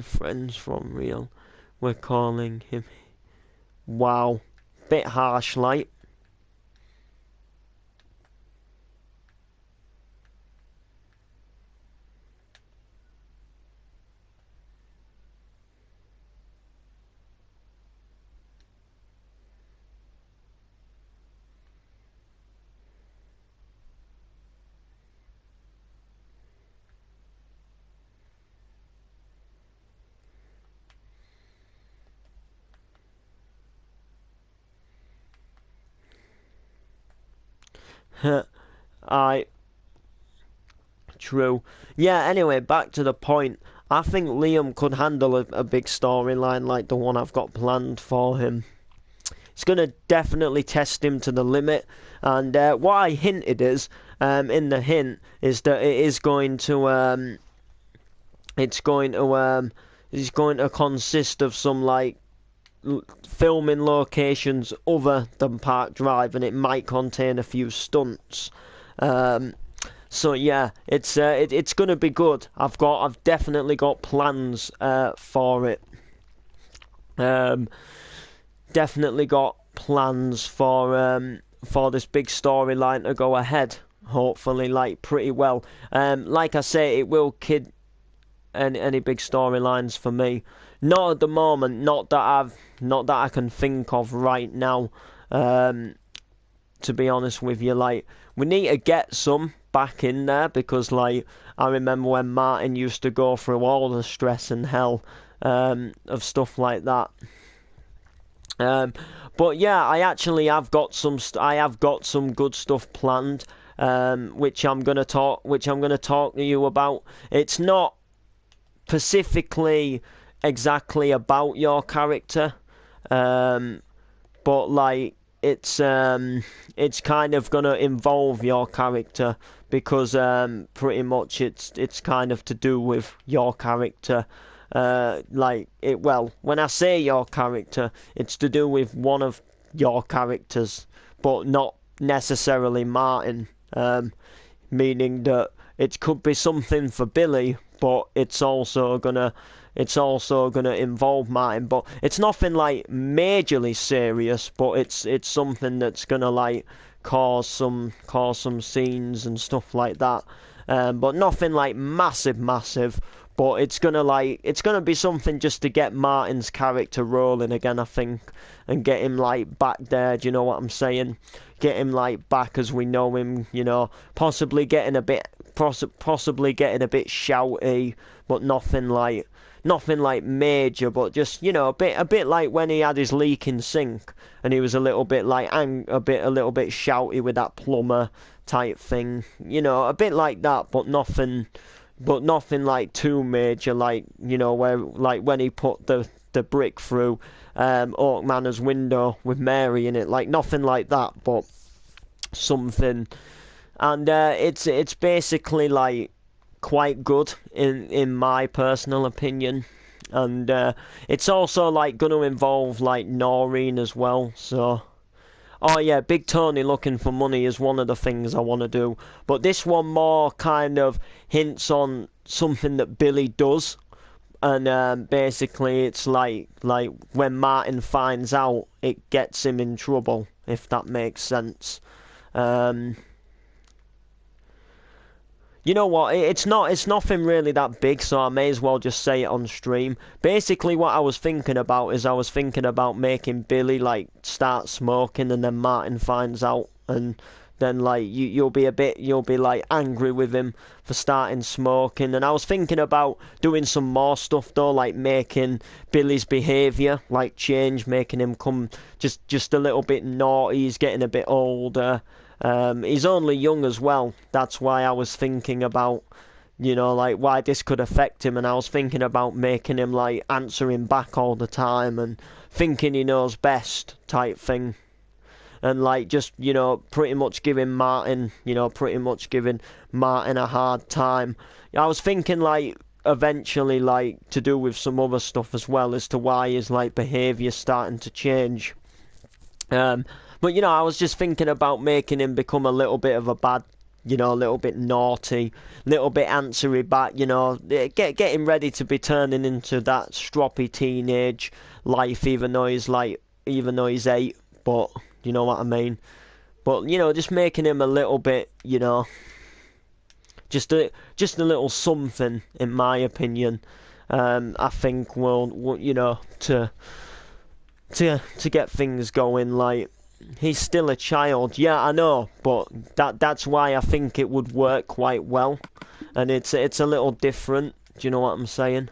Speaker 1: friends from Real were calling him. Wow, bit harsh, like. I True. Yeah, anyway, back to the point. I think Liam could handle a big storyline like the one I've got planned for him. It's going to definitely test him to the limit. And what I hinted is, in the hint, is that it is going to, it's going to consist of some, like, filming locations other than Park Drive, and it might contain a few stunts. So yeah, it's going to be good. I've definitely got plans for it. Definitely got plans for this big storyline to go ahead. Hopefully, like pretty well. Like I say, it will kid any big storylines for me. Not at the moment. Not that I can think of right now. To be honest with you, like we need to get some back in there because, like, I remember when Martin used to go through all the stress and hell of stuff like that. But yeah, I actually have got some. I have got some good stuff planned, which I'm gonna talk to you about. It's not specifically exactly about your character, but like it's kind of gonna involve your character because pretty much it's kind of to do with your character. When I say your character, it's to do with one of your characters, but not necessarily Martin. Meaning that it could be something for Billy, but it's also gonna involve Martin. But it's nothing like majorly serious, but it's something that's gonna like cause some scenes and stuff like that. But nothing like massive. But it's gonna be something just to get Martin's character rolling again, I think, and get him like back there. Do you know what I'm saying? Get him like back as we know him. You know, possibly getting a bit shouty, but nothing like major. But just a bit like when he had his leaking sink, and he was a little bit like a little bit shouty with that plumber type thing. You know, a bit like that, but nothing like too major, like, where, like, when he put the brick through Oak Manor's window with Mary in it, like, nothing like that, but something. And it's basically, like, quite good, in my personal opinion. And it's also, like, going to involve, like, Noreen as well, so... Oh yeah, Big Tony looking for money is one of the things I want to do. But this one more kind of hints on something that Billy does. And basically it's like when Martin finds out, it gets him in trouble, if that makes sense. You know what, it's nothing really that big, so I may as well just say it on stream. Basically what I was thinking about making Billy, like, start smoking, and then Martin finds out, and then, like, you'll be like angry with him for starting smoking. And I was thinking about doing some more stuff though, like making Billy's behaviour like change, making him come just a little bit naughty. He's getting a bit older. He's only young as well. That's why I was thinking about, like, why this could affect him. And I was thinking about making him, like, answering back all the time and thinking he knows best type thing. And, like, just, pretty much giving Martin a hard time. I was thinking, like, eventually, like, to do with some other stuff as well as to why his, like, behaviour's starting to change. But, I was just thinking about making him become a little bit of a bad, a little bit naughty, little bit answery back, getting ready to be turning into that stroppy teenage life, even though he's 8, but, you know what I mean? But, just making him a little bit, just a little something, in my opinion, I think will to get things going, like, he's still a child, yeah, I know, but that's why I think it would work quite well, and it's a little different. Do you know what I'm saying?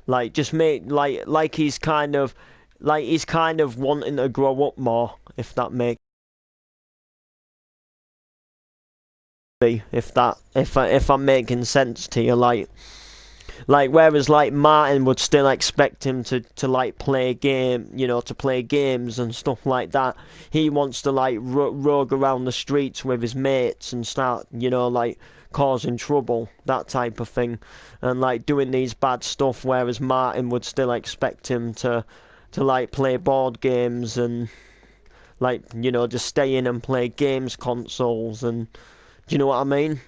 Speaker 1: Like, just make like he's kind of wanting to grow up more, if that makes if I'm making sense to you, like whereas like Martin would still expect him to like play to play games and stuff like that. He wants to like rogue around the streets with his mates and start like causing trouble, that type of thing, and like doing these bad stuff. Whereas Martin would still expect him to like play board games and like just stay in and play games consoles, and do you know what I mean?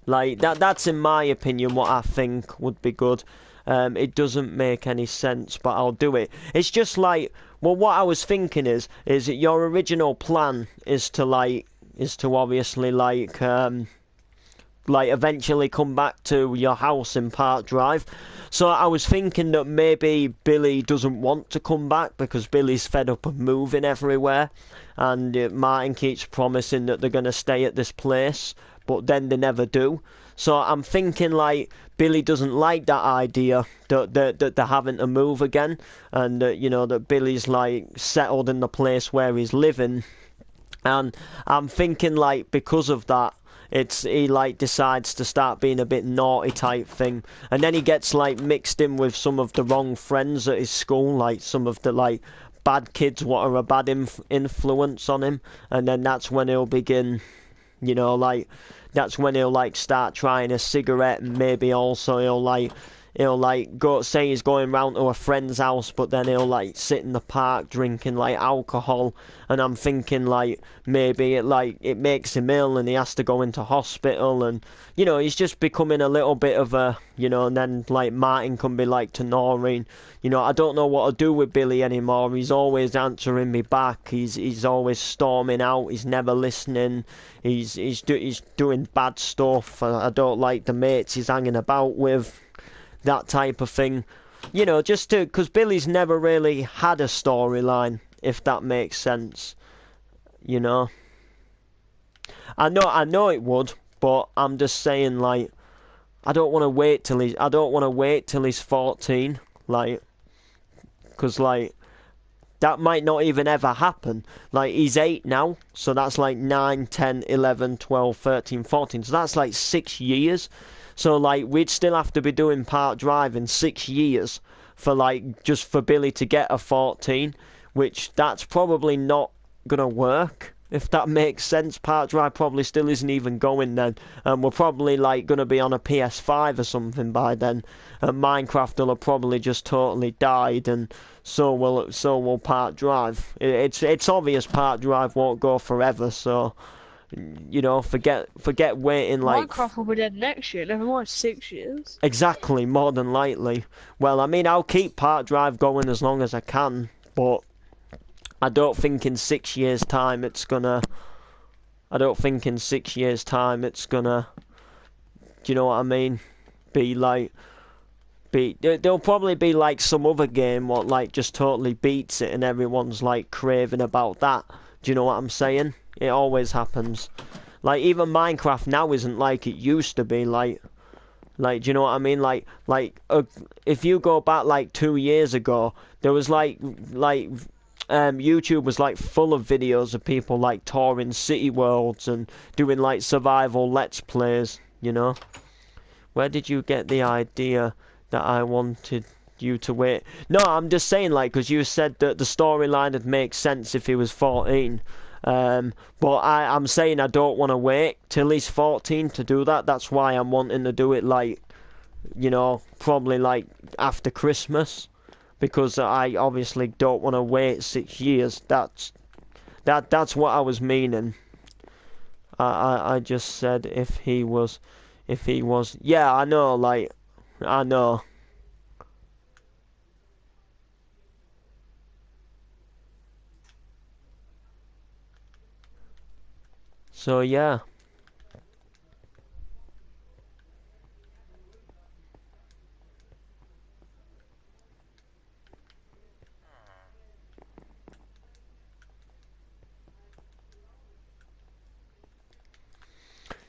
Speaker 1: Like that's in my opinion what I think would be good. It doesn't make any sense, but I'll do it. It's just like, well, what I was thinking is that your original plan is to obviously like eventually come back to your house in Park Drive. So I was thinking that maybe Billy doesn't want to come back because Billy's fed up of moving everywhere, and Martin keeps promising that they're going to stay at this place, but then they never do. So I'm thinking like Billy doesn't like that idea that they're having to move again, and that Billy's like settled in the place where he's living, and I'm thinking like because of that, he like decides to start being a bit naughty type thing, and then he gets like mixed in with some of the wrong friends at his school, like some of the like bad kids what are a bad influence on him, and then that's when he'll begin, that's when he'll like start trying a cigarette, and maybe also he'll go say he's going round to a friend's house, but then he'll like sit in the park drinking like alcohol, and I'm thinking like maybe it makes him ill and he has to go into hospital, and he's just becoming a little bit of a and then like Martin can be like to Noreen, I don't know what to do with Billy anymore. He's always answering me back. He's always storming out. He's never listening. He's doing bad stuff. I don't like the mates he's hanging about with. That type of thing, just because Billy's never really had a storyline, if that makes sense. I know it would, but I'm just saying, like, I don't want to wait till he's 14, like, because like that might not even ever happen. Like, he's 8 now, so that's like 9, 10, 11, 12, 13, 14. So that's like 6 years. So like we'd still have to be doing Park Drive in 6 years for like just for Billy to get a 14, which that's probably not gonna work, if that makes sense. Park Drive probably still isn't even going then, and we're probably like gonna be on a PS5 or something by then, and Minecraft will have probably just totally died, and so will Park Drive. It's obvious Park Drive won't go forever, so forget waiting like...
Speaker 5: Minecraft will be dead next year, never mind 6 years.
Speaker 1: Exactly, more than likely. Well, I mean, I'll keep Park Drive going as long as I can, but I don't think in 6 years' time it's gonna... Do you know what I mean? There'll probably be like some other game what like just totally beats it and everyone's like craving about that. Do you know what I'm saying? It always happens. Like, even Minecraft now isn't like it used to be. Like, do you know what I mean? If you go back like 2 years ago, there was YouTube was like full of videos of people like touring city worlds and doing like survival let's plays. Where did you get the idea that I wanted you to wait? No, I'm just saying, like, because you said that the storyline would make sense if he was 14. But I'm saying I don't want to wait till he's 14 to do that. That's why I'm wanting to do it like, probably like after Christmas, because I obviously don't want to wait 6 years. That's what I was meaning. I just said if he was, yeah, I know, like, I know. So yeah.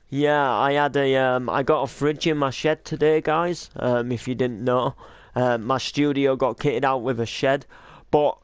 Speaker 1: Yeah, I got a fridge in my shed today, guys. If you didn't know, my studio got kitted out with a shed, but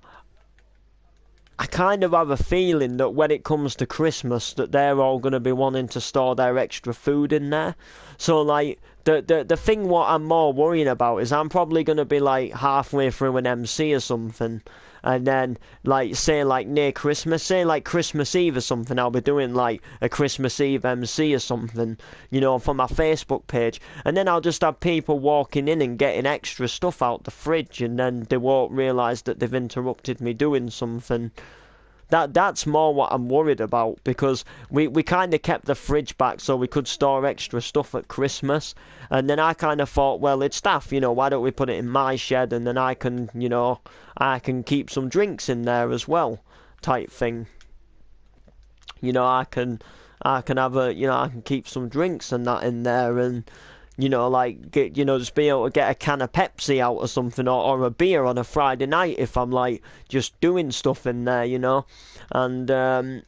Speaker 1: I kind of have a feeling that when it comes to Christmas that they're all going to be wanting to store their extra food in there. So like the thing what I'm more worrying about is I'm probably going to be like halfway through an MC or something, and then like say like near Christmas, say like Christmas Eve or something, I'll be doing like a Christmas Eve MC or something, you know, for my Facebook page, and then I'll just have people walking in and getting extra stuff out the fridge, and then they won't realise that they've interrupted me doing something. That's more what I'm worried about, because we kind of kept the fridge back so we could store extra stuff at Christmas, and then I kind of thought, well, it's staff, you know, why don't we put it in my shed, and then I can, you know, I can keep some drinks in there as well, type thing. You know, I can have a, you know, I can keep some drinks and that in there, and you know, like, get, you know, just be able to get a can of Pepsi out or something, or a beer on a Friday night if I'm, like, just doing stuff in there, you know, and, do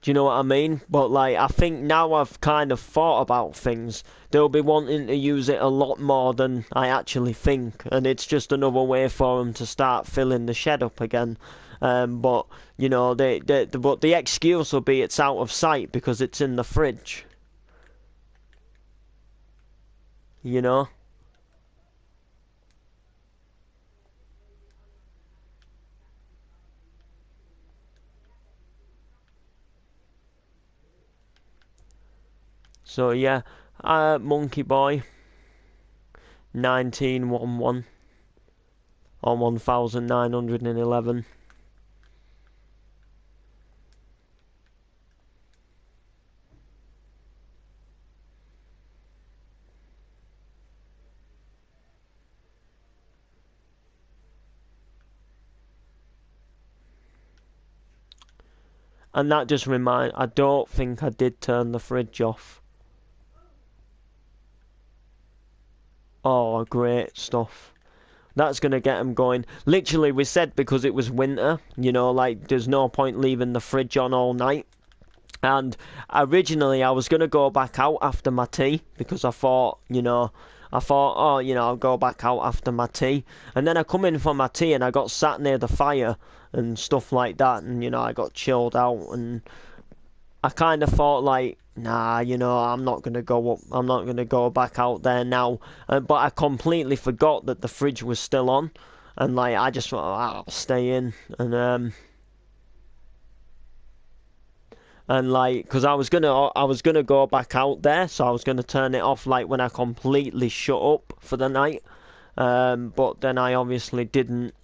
Speaker 1: you know what I mean? But, like, I think now I've kind of thought about things, they'll be wanting to use it a lot more than I actually think, and it's just another way for them to start filling the shed up again. But you know, but the excuse will be it's out of sight because it's in the fridge. You know. So yeah, Monkey Boy 1911 on 1911. And that just I don't think I did turn the fridge off. Oh, great stuff. That's going to get them going. Literally, we said because it was winter, you know, like, there's no point leaving the fridge on all night. And originally, I was going to go back out after my tea, because I thought, oh, you know, I'll go back out after my tea. And then I come in for my tea, and I got sat near the fire and stuff like that, and, you know, I got chilled out, and I kind of thought, like, nah, you know, I'm not going to go back out there now. But I completely forgot that the fridge was still on, and, like, I just thought, oh, I'll stay in, and like, because I was gonna go back out there, so I was gonna turn it off, like, when I completely shut up for the night, but then I obviously didn't.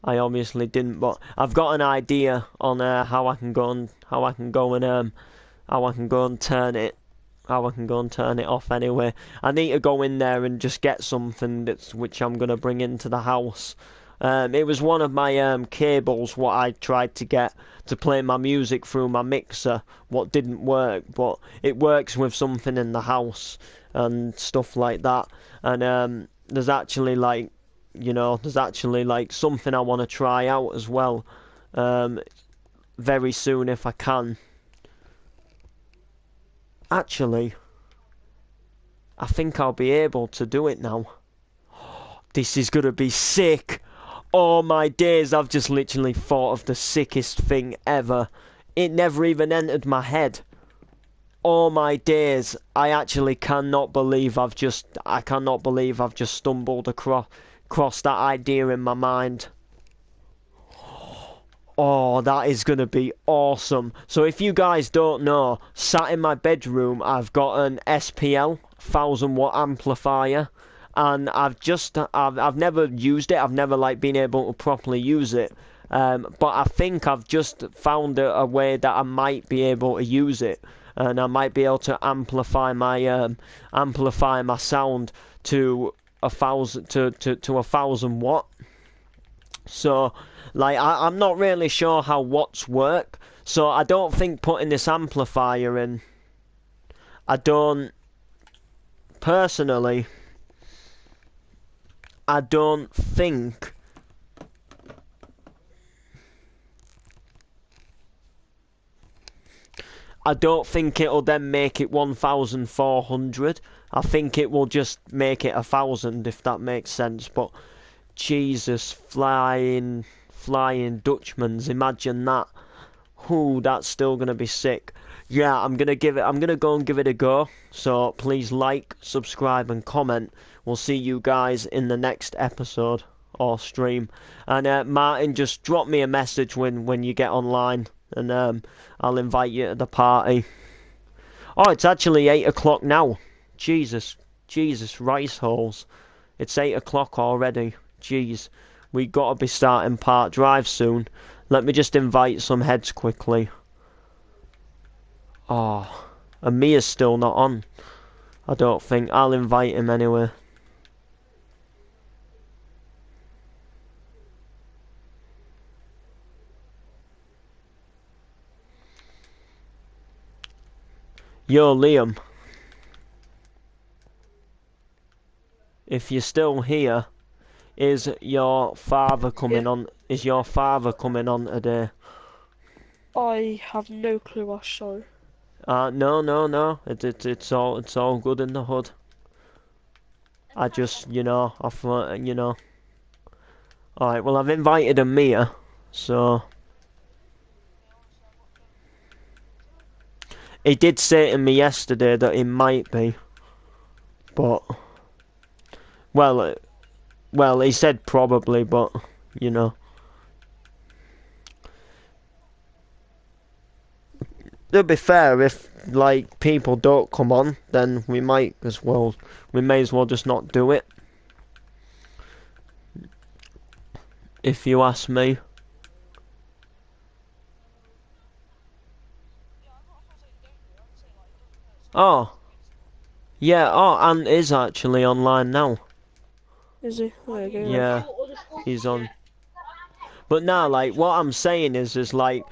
Speaker 1: But I've got an idea on how I can go and turn it off anyway. I need to go in there and just get something which I'm gonna bring into the house. It was one of my cables what I tried to get to play my music through my mixer, what didn't work, but it works with something in the house and stuff like that. And there's actually like something I want to try out as well, very soon if I can. Actually, I think I'll be able to do it now. This is gonna be sick. Oh my days, I've just literally thought of the sickest thing ever. It never even entered my head. Oh my days, I actually cannot believe I've just stumbled across that idea in my mind. Oh, that is going to be awesome. So if you guys don't know, sat in my bedroom, I've got an SPL 1000-watt amplifier, and I've never used it. I've never like been able to properly use it. But I think I've just found a way that I might be able to use it, and I might be able to amplify my sound to 1000 watt. So, like, I'm not really sure how watts work, so I don't think putting this amplifier in, personally, I don't think it'll then make it 1400. I think it will just make it 1000, if that makes sense. But Jesus, flying Dutchmans. Imagine that. Ooh, that's still gonna be sick. Yeah, I'm gonna go and give it a go. So please like, subscribe, and comment. We'll see you guys in the next episode or stream. And Martin, just drop me a message when you get online, and I'll invite you to the party. Oh, it's actually 8 o'clock now. Jesus, rice holes. It's 8 o'clock already. Jeez, we gotta be starting Park Drive soon. Let me just invite some heads quickly. Oh, and Mia's still not on. I don't think. I'll invite him anyway. Yo, Liam. If you're still here, is your father coming on? Is your father coming on today?
Speaker 5: I have no clue, I show.
Speaker 1: No. It's all good in the hood. I just, I thought, Alright, well, I've invited Mia, so. He did say to me yesterday that he might be, but. Well, he said probably, but, To be fair, if like people don't come on, then we may as well just not do it. If you ask me. Oh. Yeah, Ant is actually online now.
Speaker 5: Is he? There you go.
Speaker 1: Yeah, he's on. But now, like, what I'm saying is like,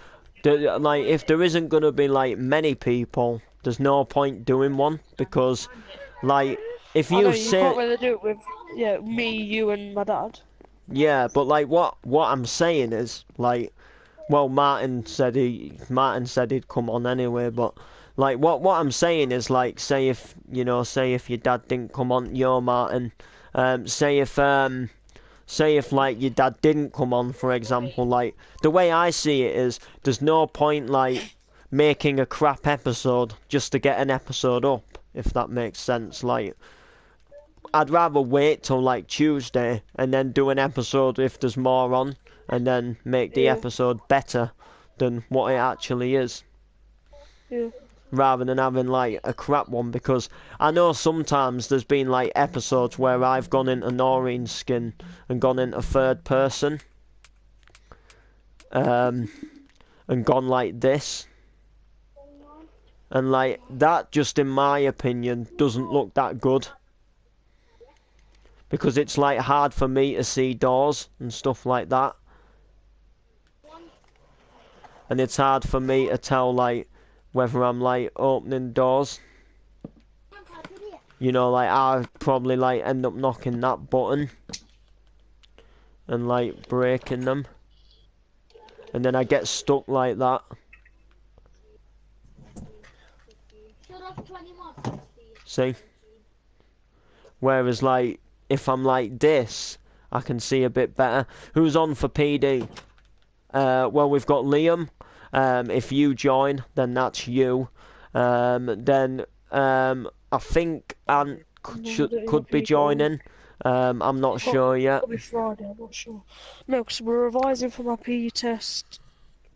Speaker 1: if there isn't gonna be like many people, there's no point doing one because, like, if
Speaker 5: I know,
Speaker 1: you
Speaker 5: you
Speaker 1: say,
Speaker 5: can't really do it with me, you, and my dad.
Speaker 1: yeah, but like what I'm saying is like, well, Martin said he'd come on anyway, but like what I'm saying is like, say if your dad didn't come on, Martin, say if like your dad didn't come on, for example, like the way I see it is there's no point like making a crap episode just to get an episode up, if that makes sense. Like I'd rather wait till like Tuesday and then do an episode if there's more on, and then make the episode better than what it actually is.
Speaker 5: Yeah.
Speaker 1: Rather than having like a crap one, because I know sometimes there's been like episodes where I've gone into Noreen's skin and gone into third person, and gone like this, and like that, just in my opinion, doesn't look that good, because it's like hard for me to see doors and stuff like that, and it's hard for me to tell like whether I'm like opening doors. Like I probably like end up knocking that button and like breaking them, and then I get stuck like that. See? Whereas like if I'm like this, I can see a bit better. Who's on for PD? Well, we've got Liam. If you join, then that's you. Then I think Ant could be joining. I'm not sure yet.
Speaker 5: It'll be Friday, I'm not sure. No, because we're revising for my PE test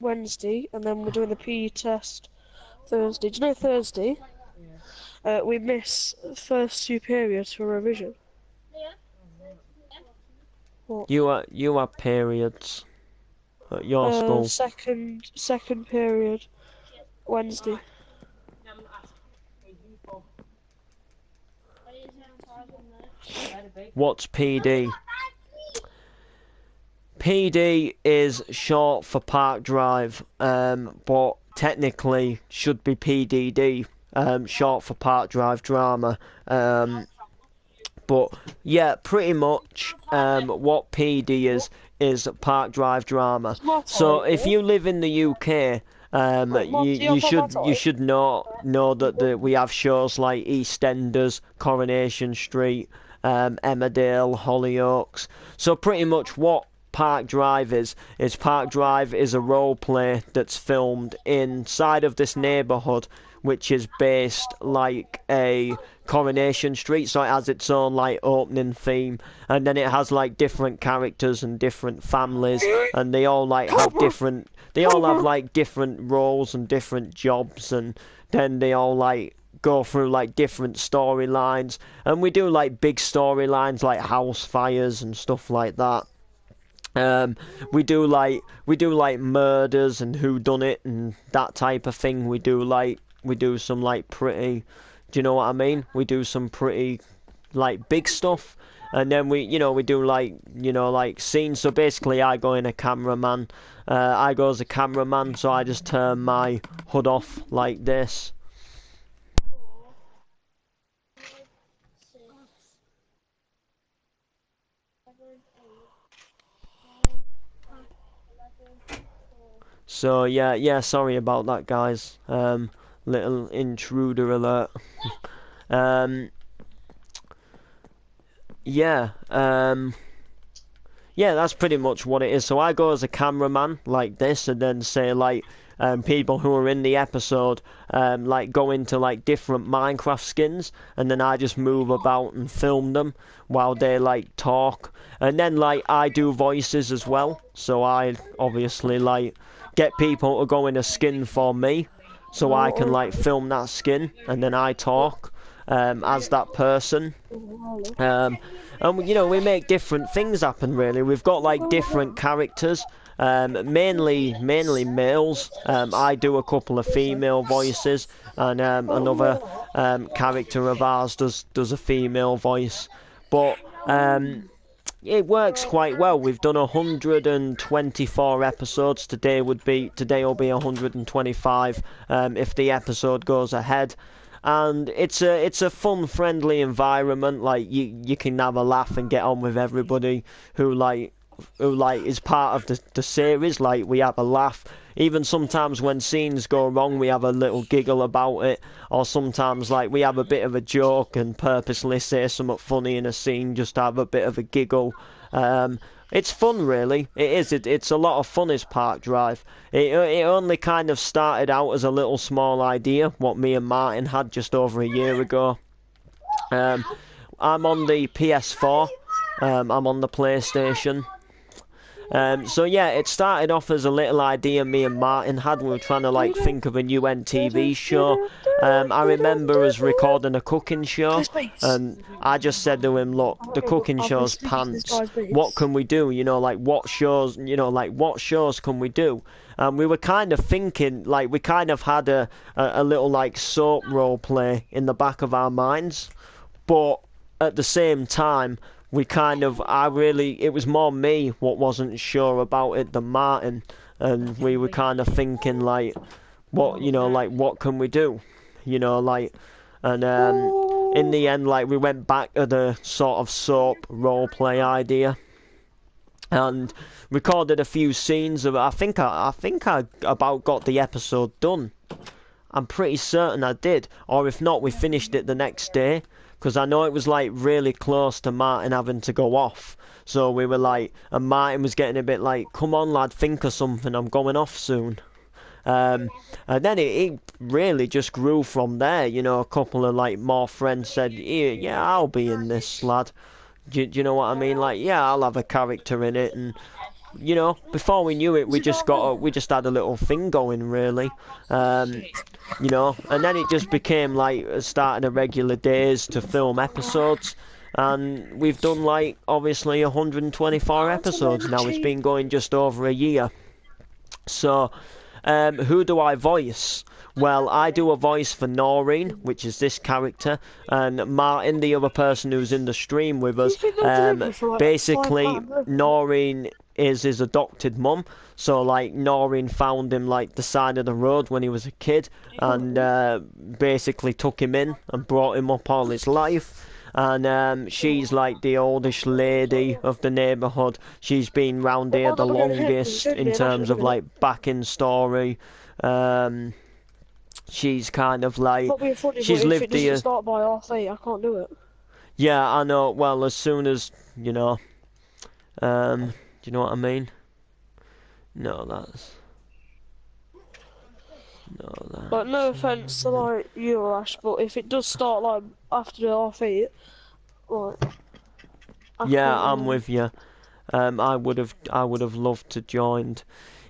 Speaker 5: Wednesday, and then we're doing the PE test Thursday. Do you know Thursday? Yeah. We miss first 2 periods for revision. What?
Speaker 1: You are periods at your school.
Speaker 5: Second period Wednesday.
Speaker 1: What's PD? PD is short for Park Drive, but technically should be PDD, short for Park Drive Drama. But yeah, pretty much what PD is Park Drive Drama. So if you live in the UK, you should know that we have shows like EastEnders, Coronation Street, Emmerdale, Hollyoaks. So pretty much what Park Drive is Park Drive is a role play that's filmed inside of this neighbourhood, which is based like a Coronation Street, so it has its own like opening theme, and then it has like different characters and different families, and they all like have different roles and different jobs, and then they all like go through like different storylines, and we do like big storylines like house fires and stuff like that. We do like murders and who done it and that type of thing. We do some like pretty, do you know what I mean? We do some pretty like big stuff, and then we do like scenes. So basically, I go as a cameraman, so I just turn my hood off like this. So yeah, sorry about that, guys. Little intruder alert. Yeah, that's pretty much what it is. So I go as a cameraman like this, and then say like people who are in the episode like go into like different Minecraft skins, and then I just move about and film them while they like talk, and then like I do voices as well. So I obviously like get people to go in a skin for me, so I can like film that skin, and then I talk as that person. And we make different things happen. Really, we've got like different characters, mainly males. I do a couple of female voices, and another character of ours does a female voice, but it works quite well. We've done 124 episodes. Today will be 125 if the episode goes ahead. And it's a fun, friendly environment. Like you can have a laugh and get on with everybody who is part of the series. Like we have a laugh. Even sometimes when scenes go wrong, we have a little giggle about it. Or sometimes like we have a bit of a joke and purposely say something funny in a scene just to have a bit of a giggle. It's fun, really. It is. It's a lot of fun, is Park Drive. It only kind of started out as a little small idea, what me and Martin had just over a year ago. I'm on the PS4. I'm on the PlayStation. So yeah, it started off as a little idea me and Martin had. We were trying to like think of a new NTV show. I remember us recording a cooking show, and I just said to him, look, the cooking show's pants. What can we do? What shows can we do? And we were kind of thinking, like, we kind of had a little like soap role play in the back of our minds, but at the same time, it was more me what wasn't sure about it than Martin, and we were kind of thinking like, what can we do, and in the end, like, we went back to the sort of soap role play idea, and recorded a few scenes of it. I think I about got the episode done. I'm pretty certain I did, or if not, we finished it the next day. Because I know it was like really close to Martin having to go off. So we were like, and Martin was getting a bit like, come on lad, think of something, I'm going off soon. And then it really just grew from there. A couple of like more friends said, yeah, I'll be in this, lad. Do you know what I mean? Like, yeah, I'll have a character in it. And before we knew it, we just had a little thing going, really. And then it just became like starting a regular days to film episodes, and we've done like obviously 124 episodes now. It's been going just over a year. So who do I voice? Well, I do a voice for Noreen, which is this character, and Martin, the other person who's in the stream with us. Basically, Noreen is his adopted mum. So like Noreen found him like the side of the road when he was a kid, and basically took him in and brought him up all his life. And she's like the oldest lady of the neighbourhood. She's been round here the longest in terms of like backing story. She's kind of like, she's lived here.
Speaker 5: Start by R3, I can't do it.
Speaker 1: Yeah, I know. Well, as soon as you know, do you know what I mean? No, that's no,
Speaker 5: Like, no
Speaker 1: that's.
Speaker 5: offense to like you, Ash, but if it does start like after half 8, like I
Speaker 1: Yeah,
Speaker 5: can't
Speaker 1: I'm with you. I would have loved to joined.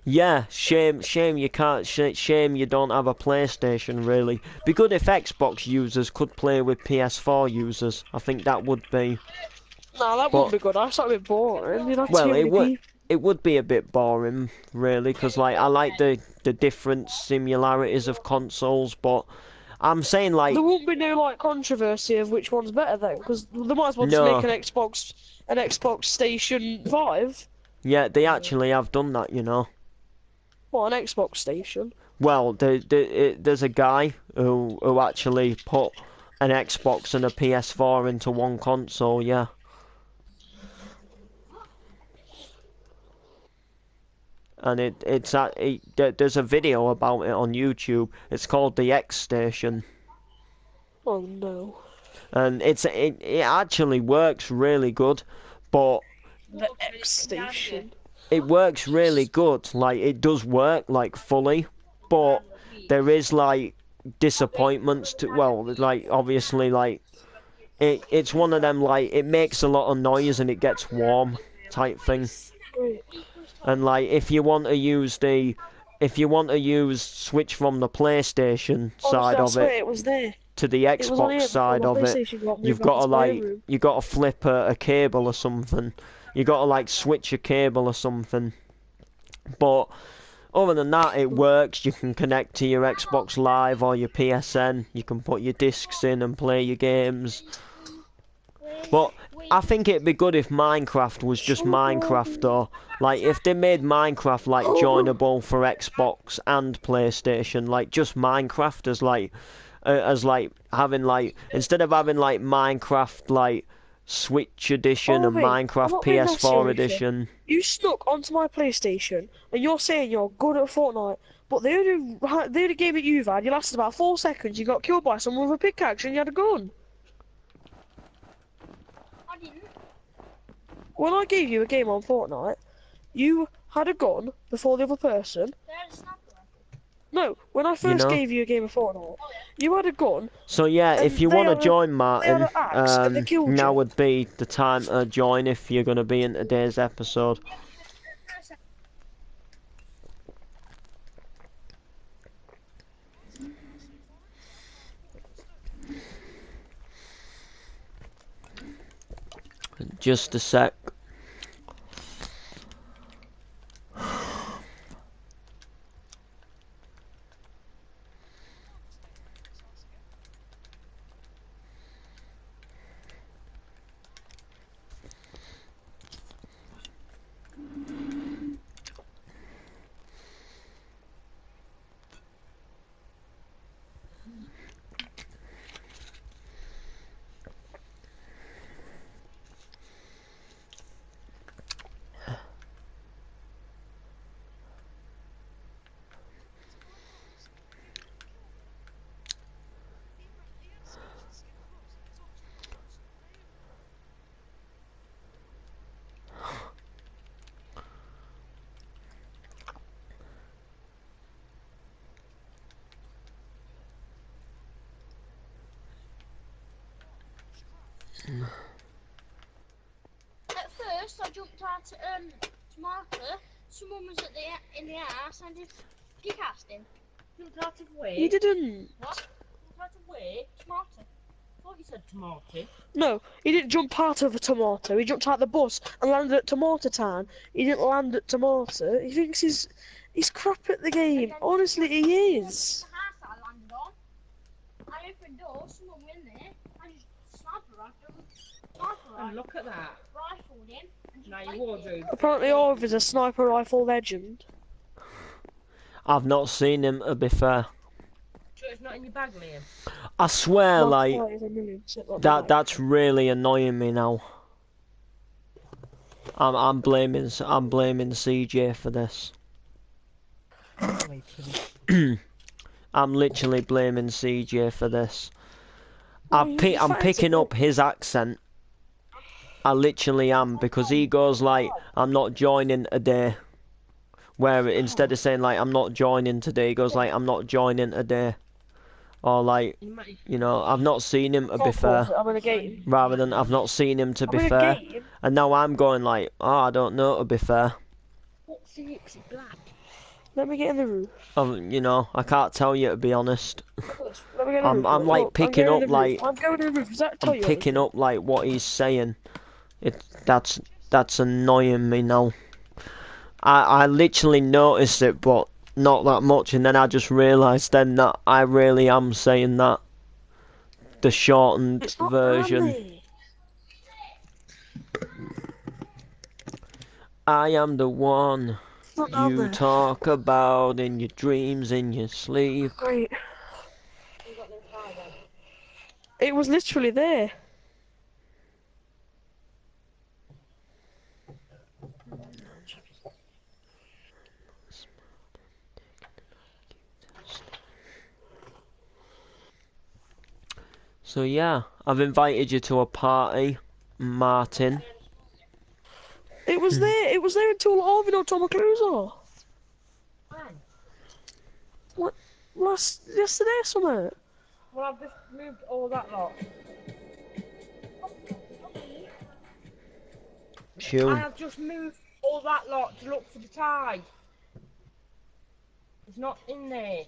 Speaker 1: Yeah, shame you can't. Shame you don't have a PlayStation. Really, be good if Xbox users could play with PS4 users. I think that would be.
Speaker 5: Nah, that wouldn't
Speaker 1: But
Speaker 5: be good. That's like a bit boring. You'd have
Speaker 1: well,
Speaker 5: too many people.
Speaker 1: it would be a bit boring, really, because like I like the different similarities of consoles, but I'm saying
Speaker 5: There
Speaker 1: like
Speaker 5: won't be no like controversy of which one's better then, because they might as well just make
Speaker 1: no,
Speaker 5: an Xbox Station 5.
Speaker 1: yeah, they actually have done that, you know.
Speaker 5: What, an Xbox Station?
Speaker 1: Well, there's a guy who actually put an Xbox and a PS4 into one console, yeah. And there's a video about it on YouTube. It's called the X Station,
Speaker 5: Oh no.
Speaker 1: and it actually works really good, but
Speaker 5: The X Station.
Speaker 1: it works really good. Like it does work like fully, but there is like disappointments to well, like obviously like it's one of them like it makes a lot of noise and it gets warm type thing.
Speaker 5: Wait.
Speaker 1: And like if you want to use switch from the PlayStation
Speaker 5: Oh,
Speaker 1: side
Speaker 5: that's
Speaker 1: of
Speaker 5: where
Speaker 1: it
Speaker 5: it was there.
Speaker 1: to the
Speaker 5: It was on
Speaker 1: Xbox
Speaker 5: here before
Speaker 1: side
Speaker 5: my
Speaker 1: of it,
Speaker 5: PlayStation got
Speaker 1: you've
Speaker 5: moved
Speaker 1: got
Speaker 5: back
Speaker 1: to
Speaker 5: to my
Speaker 1: like
Speaker 5: room.
Speaker 1: you got to flip a cable or something. You got to like switch a cable or something. But other than that, it works. You can connect to your Xbox Live or your PSN. You can put your discs in and play your games. But I think it'd be good if Minecraft was just Minecraft though. Like if they made Minecraft like joinable for Xbox and PlayStation, like just Minecraft as like having like instead of having like Minecraft like Switch edition and
Speaker 5: Ollie, I'm
Speaker 1: Minecraft
Speaker 5: not being that
Speaker 1: PS4
Speaker 5: serious.
Speaker 1: edition.
Speaker 5: You snuck onto my PlayStation, and you're saying you're good at Fortnite, but the only game that you've had, you lasted about 4 seconds, you got killed by someone with a pickaxe and you had a gun.
Speaker 6: I didn't.
Speaker 5: When I gave you a game on Fortnite, you had a gun before the other person.
Speaker 6: They had a sniper rifle.
Speaker 5: No, when I first
Speaker 1: know?
Speaker 5: gave you a game of Fortnite, you had a gun.
Speaker 1: So yeah,
Speaker 5: And
Speaker 1: if you
Speaker 5: they
Speaker 1: want to
Speaker 5: had a-
Speaker 1: join
Speaker 5: they had
Speaker 1: Martin,
Speaker 5: an axe and they killed
Speaker 1: now
Speaker 5: you.
Speaker 1: would be the time to join if you're going to be in today's episode. Just a sec.
Speaker 6: At first, I jumped out to marker. Someone was in the ass and just kick-assed him.
Speaker 7: Jumped out of where?
Speaker 5: You didn't.
Speaker 7: What? Jumped out of where?
Speaker 6: Tomato.
Speaker 7: I thought you said tomato.
Speaker 5: No, he didn't jump out of a tomato. He jumped out the bus and landed at Tomato Town. He didn't land at Tomato. He thinks he's crap at the game. Honestly, he is.
Speaker 6: The house that I landed on. I opened the door, someone went in there, I just
Speaker 7: Oh, look at that.
Speaker 6: rifled him. And just
Speaker 7: Now
Speaker 6: waited.
Speaker 7: your wardrobe.
Speaker 5: Apparently, Olive is a sniper rifle legend.
Speaker 1: I've not seen him, to be fair.
Speaker 7: Sure it's not in your bag, Liam?
Speaker 1: I swear,
Speaker 5: Mark
Speaker 1: like,
Speaker 5: White is a million percent like
Speaker 1: that's really annoying me now. I'm blaming CJ for this. I'm literally blaming CJ for this. I'm picking up his accent. I literally am, because he goes like, I'm not joining today. Where instead of saying like, I'm not joining today, he goes like, I'm not joining today. Or like, you know, I've not seen him to be fair.
Speaker 5: I'm in a game.
Speaker 1: Rather than I've not seen him to
Speaker 5: I'm
Speaker 1: be
Speaker 5: in a
Speaker 1: fair.
Speaker 5: game.
Speaker 1: And now I'm going like, oh, I don't know to be fair.
Speaker 7: What's the Ixie black?
Speaker 5: Let me get in the roof.
Speaker 1: You know, I can't tell you to be honest.
Speaker 5: Let me get in the roof.
Speaker 1: I'm like
Speaker 5: Look,
Speaker 1: picking
Speaker 5: I'm going
Speaker 1: up
Speaker 5: in the
Speaker 1: like
Speaker 5: roof. I'm going in the roof. Does that tell
Speaker 1: I'm
Speaker 5: you
Speaker 1: picking
Speaker 5: anything?
Speaker 1: up like what he's saying. That's annoying me now. I literally noticed it, but not that much, and then I just realised then that I really am saying that. The shortened
Speaker 5: It's not
Speaker 1: version.
Speaker 5: Andy.
Speaker 1: I am the one
Speaker 5: It's not down
Speaker 1: you
Speaker 5: there.
Speaker 1: talk about in your dreams, in your sleep.
Speaker 5: Great. It was literally there.
Speaker 1: So yeah, I've invited you to a party, Martin.
Speaker 5: It was there. It was there until Alvin or Tom Cruiser.
Speaker 7: When?
Speaker 5: What? Yesterday or something?
Speaker 7: Well, I've just moved all that lot. I
Speaker 1: Tune.
Speaker 7: have just moved all that lot to look for the tie. It's not in there.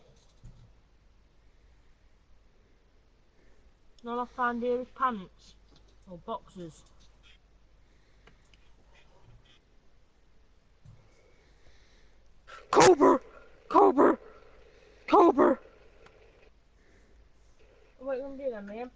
Speaker 7: And all I found here is pants. Or boxes.
Speaker 5: Cobra! Cobra! Cobra!
Speaker 7: What are you going to do then, Liam?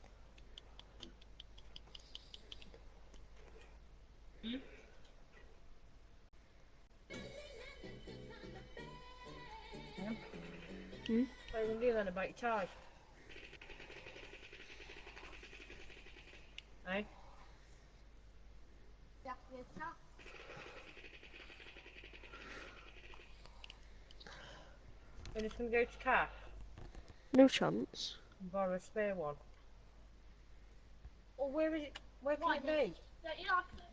Speaker 5: Hmm?
Speaker 7: What are you going to do then about your tie? Eh? We're just going to go to cash
Speaker 5: No chance.
Speaker 7: and borrow a spare one. Or where is it? Where can it be?
Speaker 6: Don't you like it?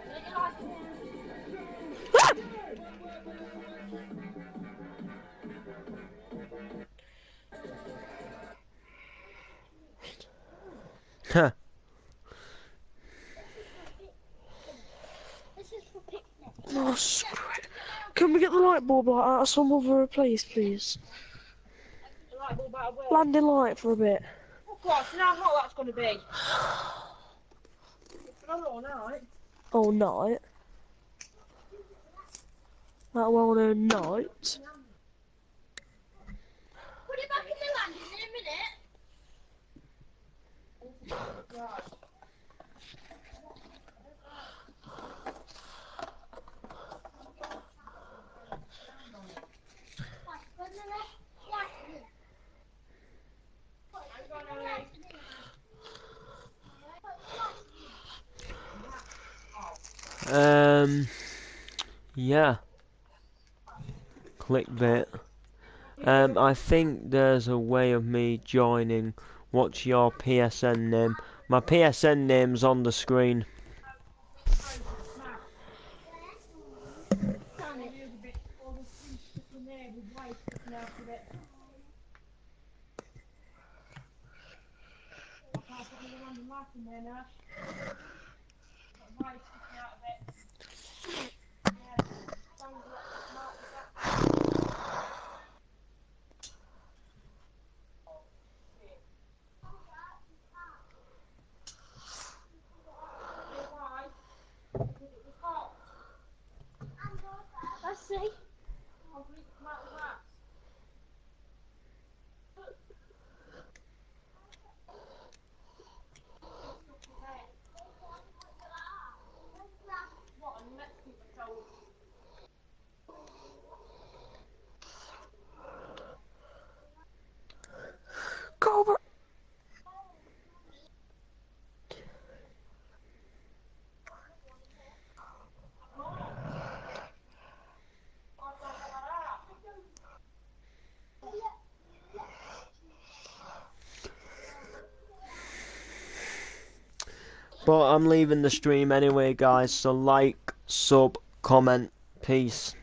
Speaker 6: Don't you like it?
Speaker 1: Huh.
Speaker 6: This is for picnic.
Speaker 5: Oh, screw it. Can we get the light bulb light out of some other place, please?
Speaker 7: The light bulb out of where?
Speaker 5: Landing light for a bit.
Speaker 7: Oh gosh, you know how hot that's going to be. It's been on all night.
Speaker 5: Oh, night. That well-known night.
Speaker 6: Put it back in the landing in a minute.
Speaker 1: Yeah. Clickbait. I think there's a way of me joining. What's your PSN name? My PSN name's on the screen.
Speaker 6: Let's see.
Speaker 1: But I'm leaving the stream anyway, guys. So like, sub, comment, peace.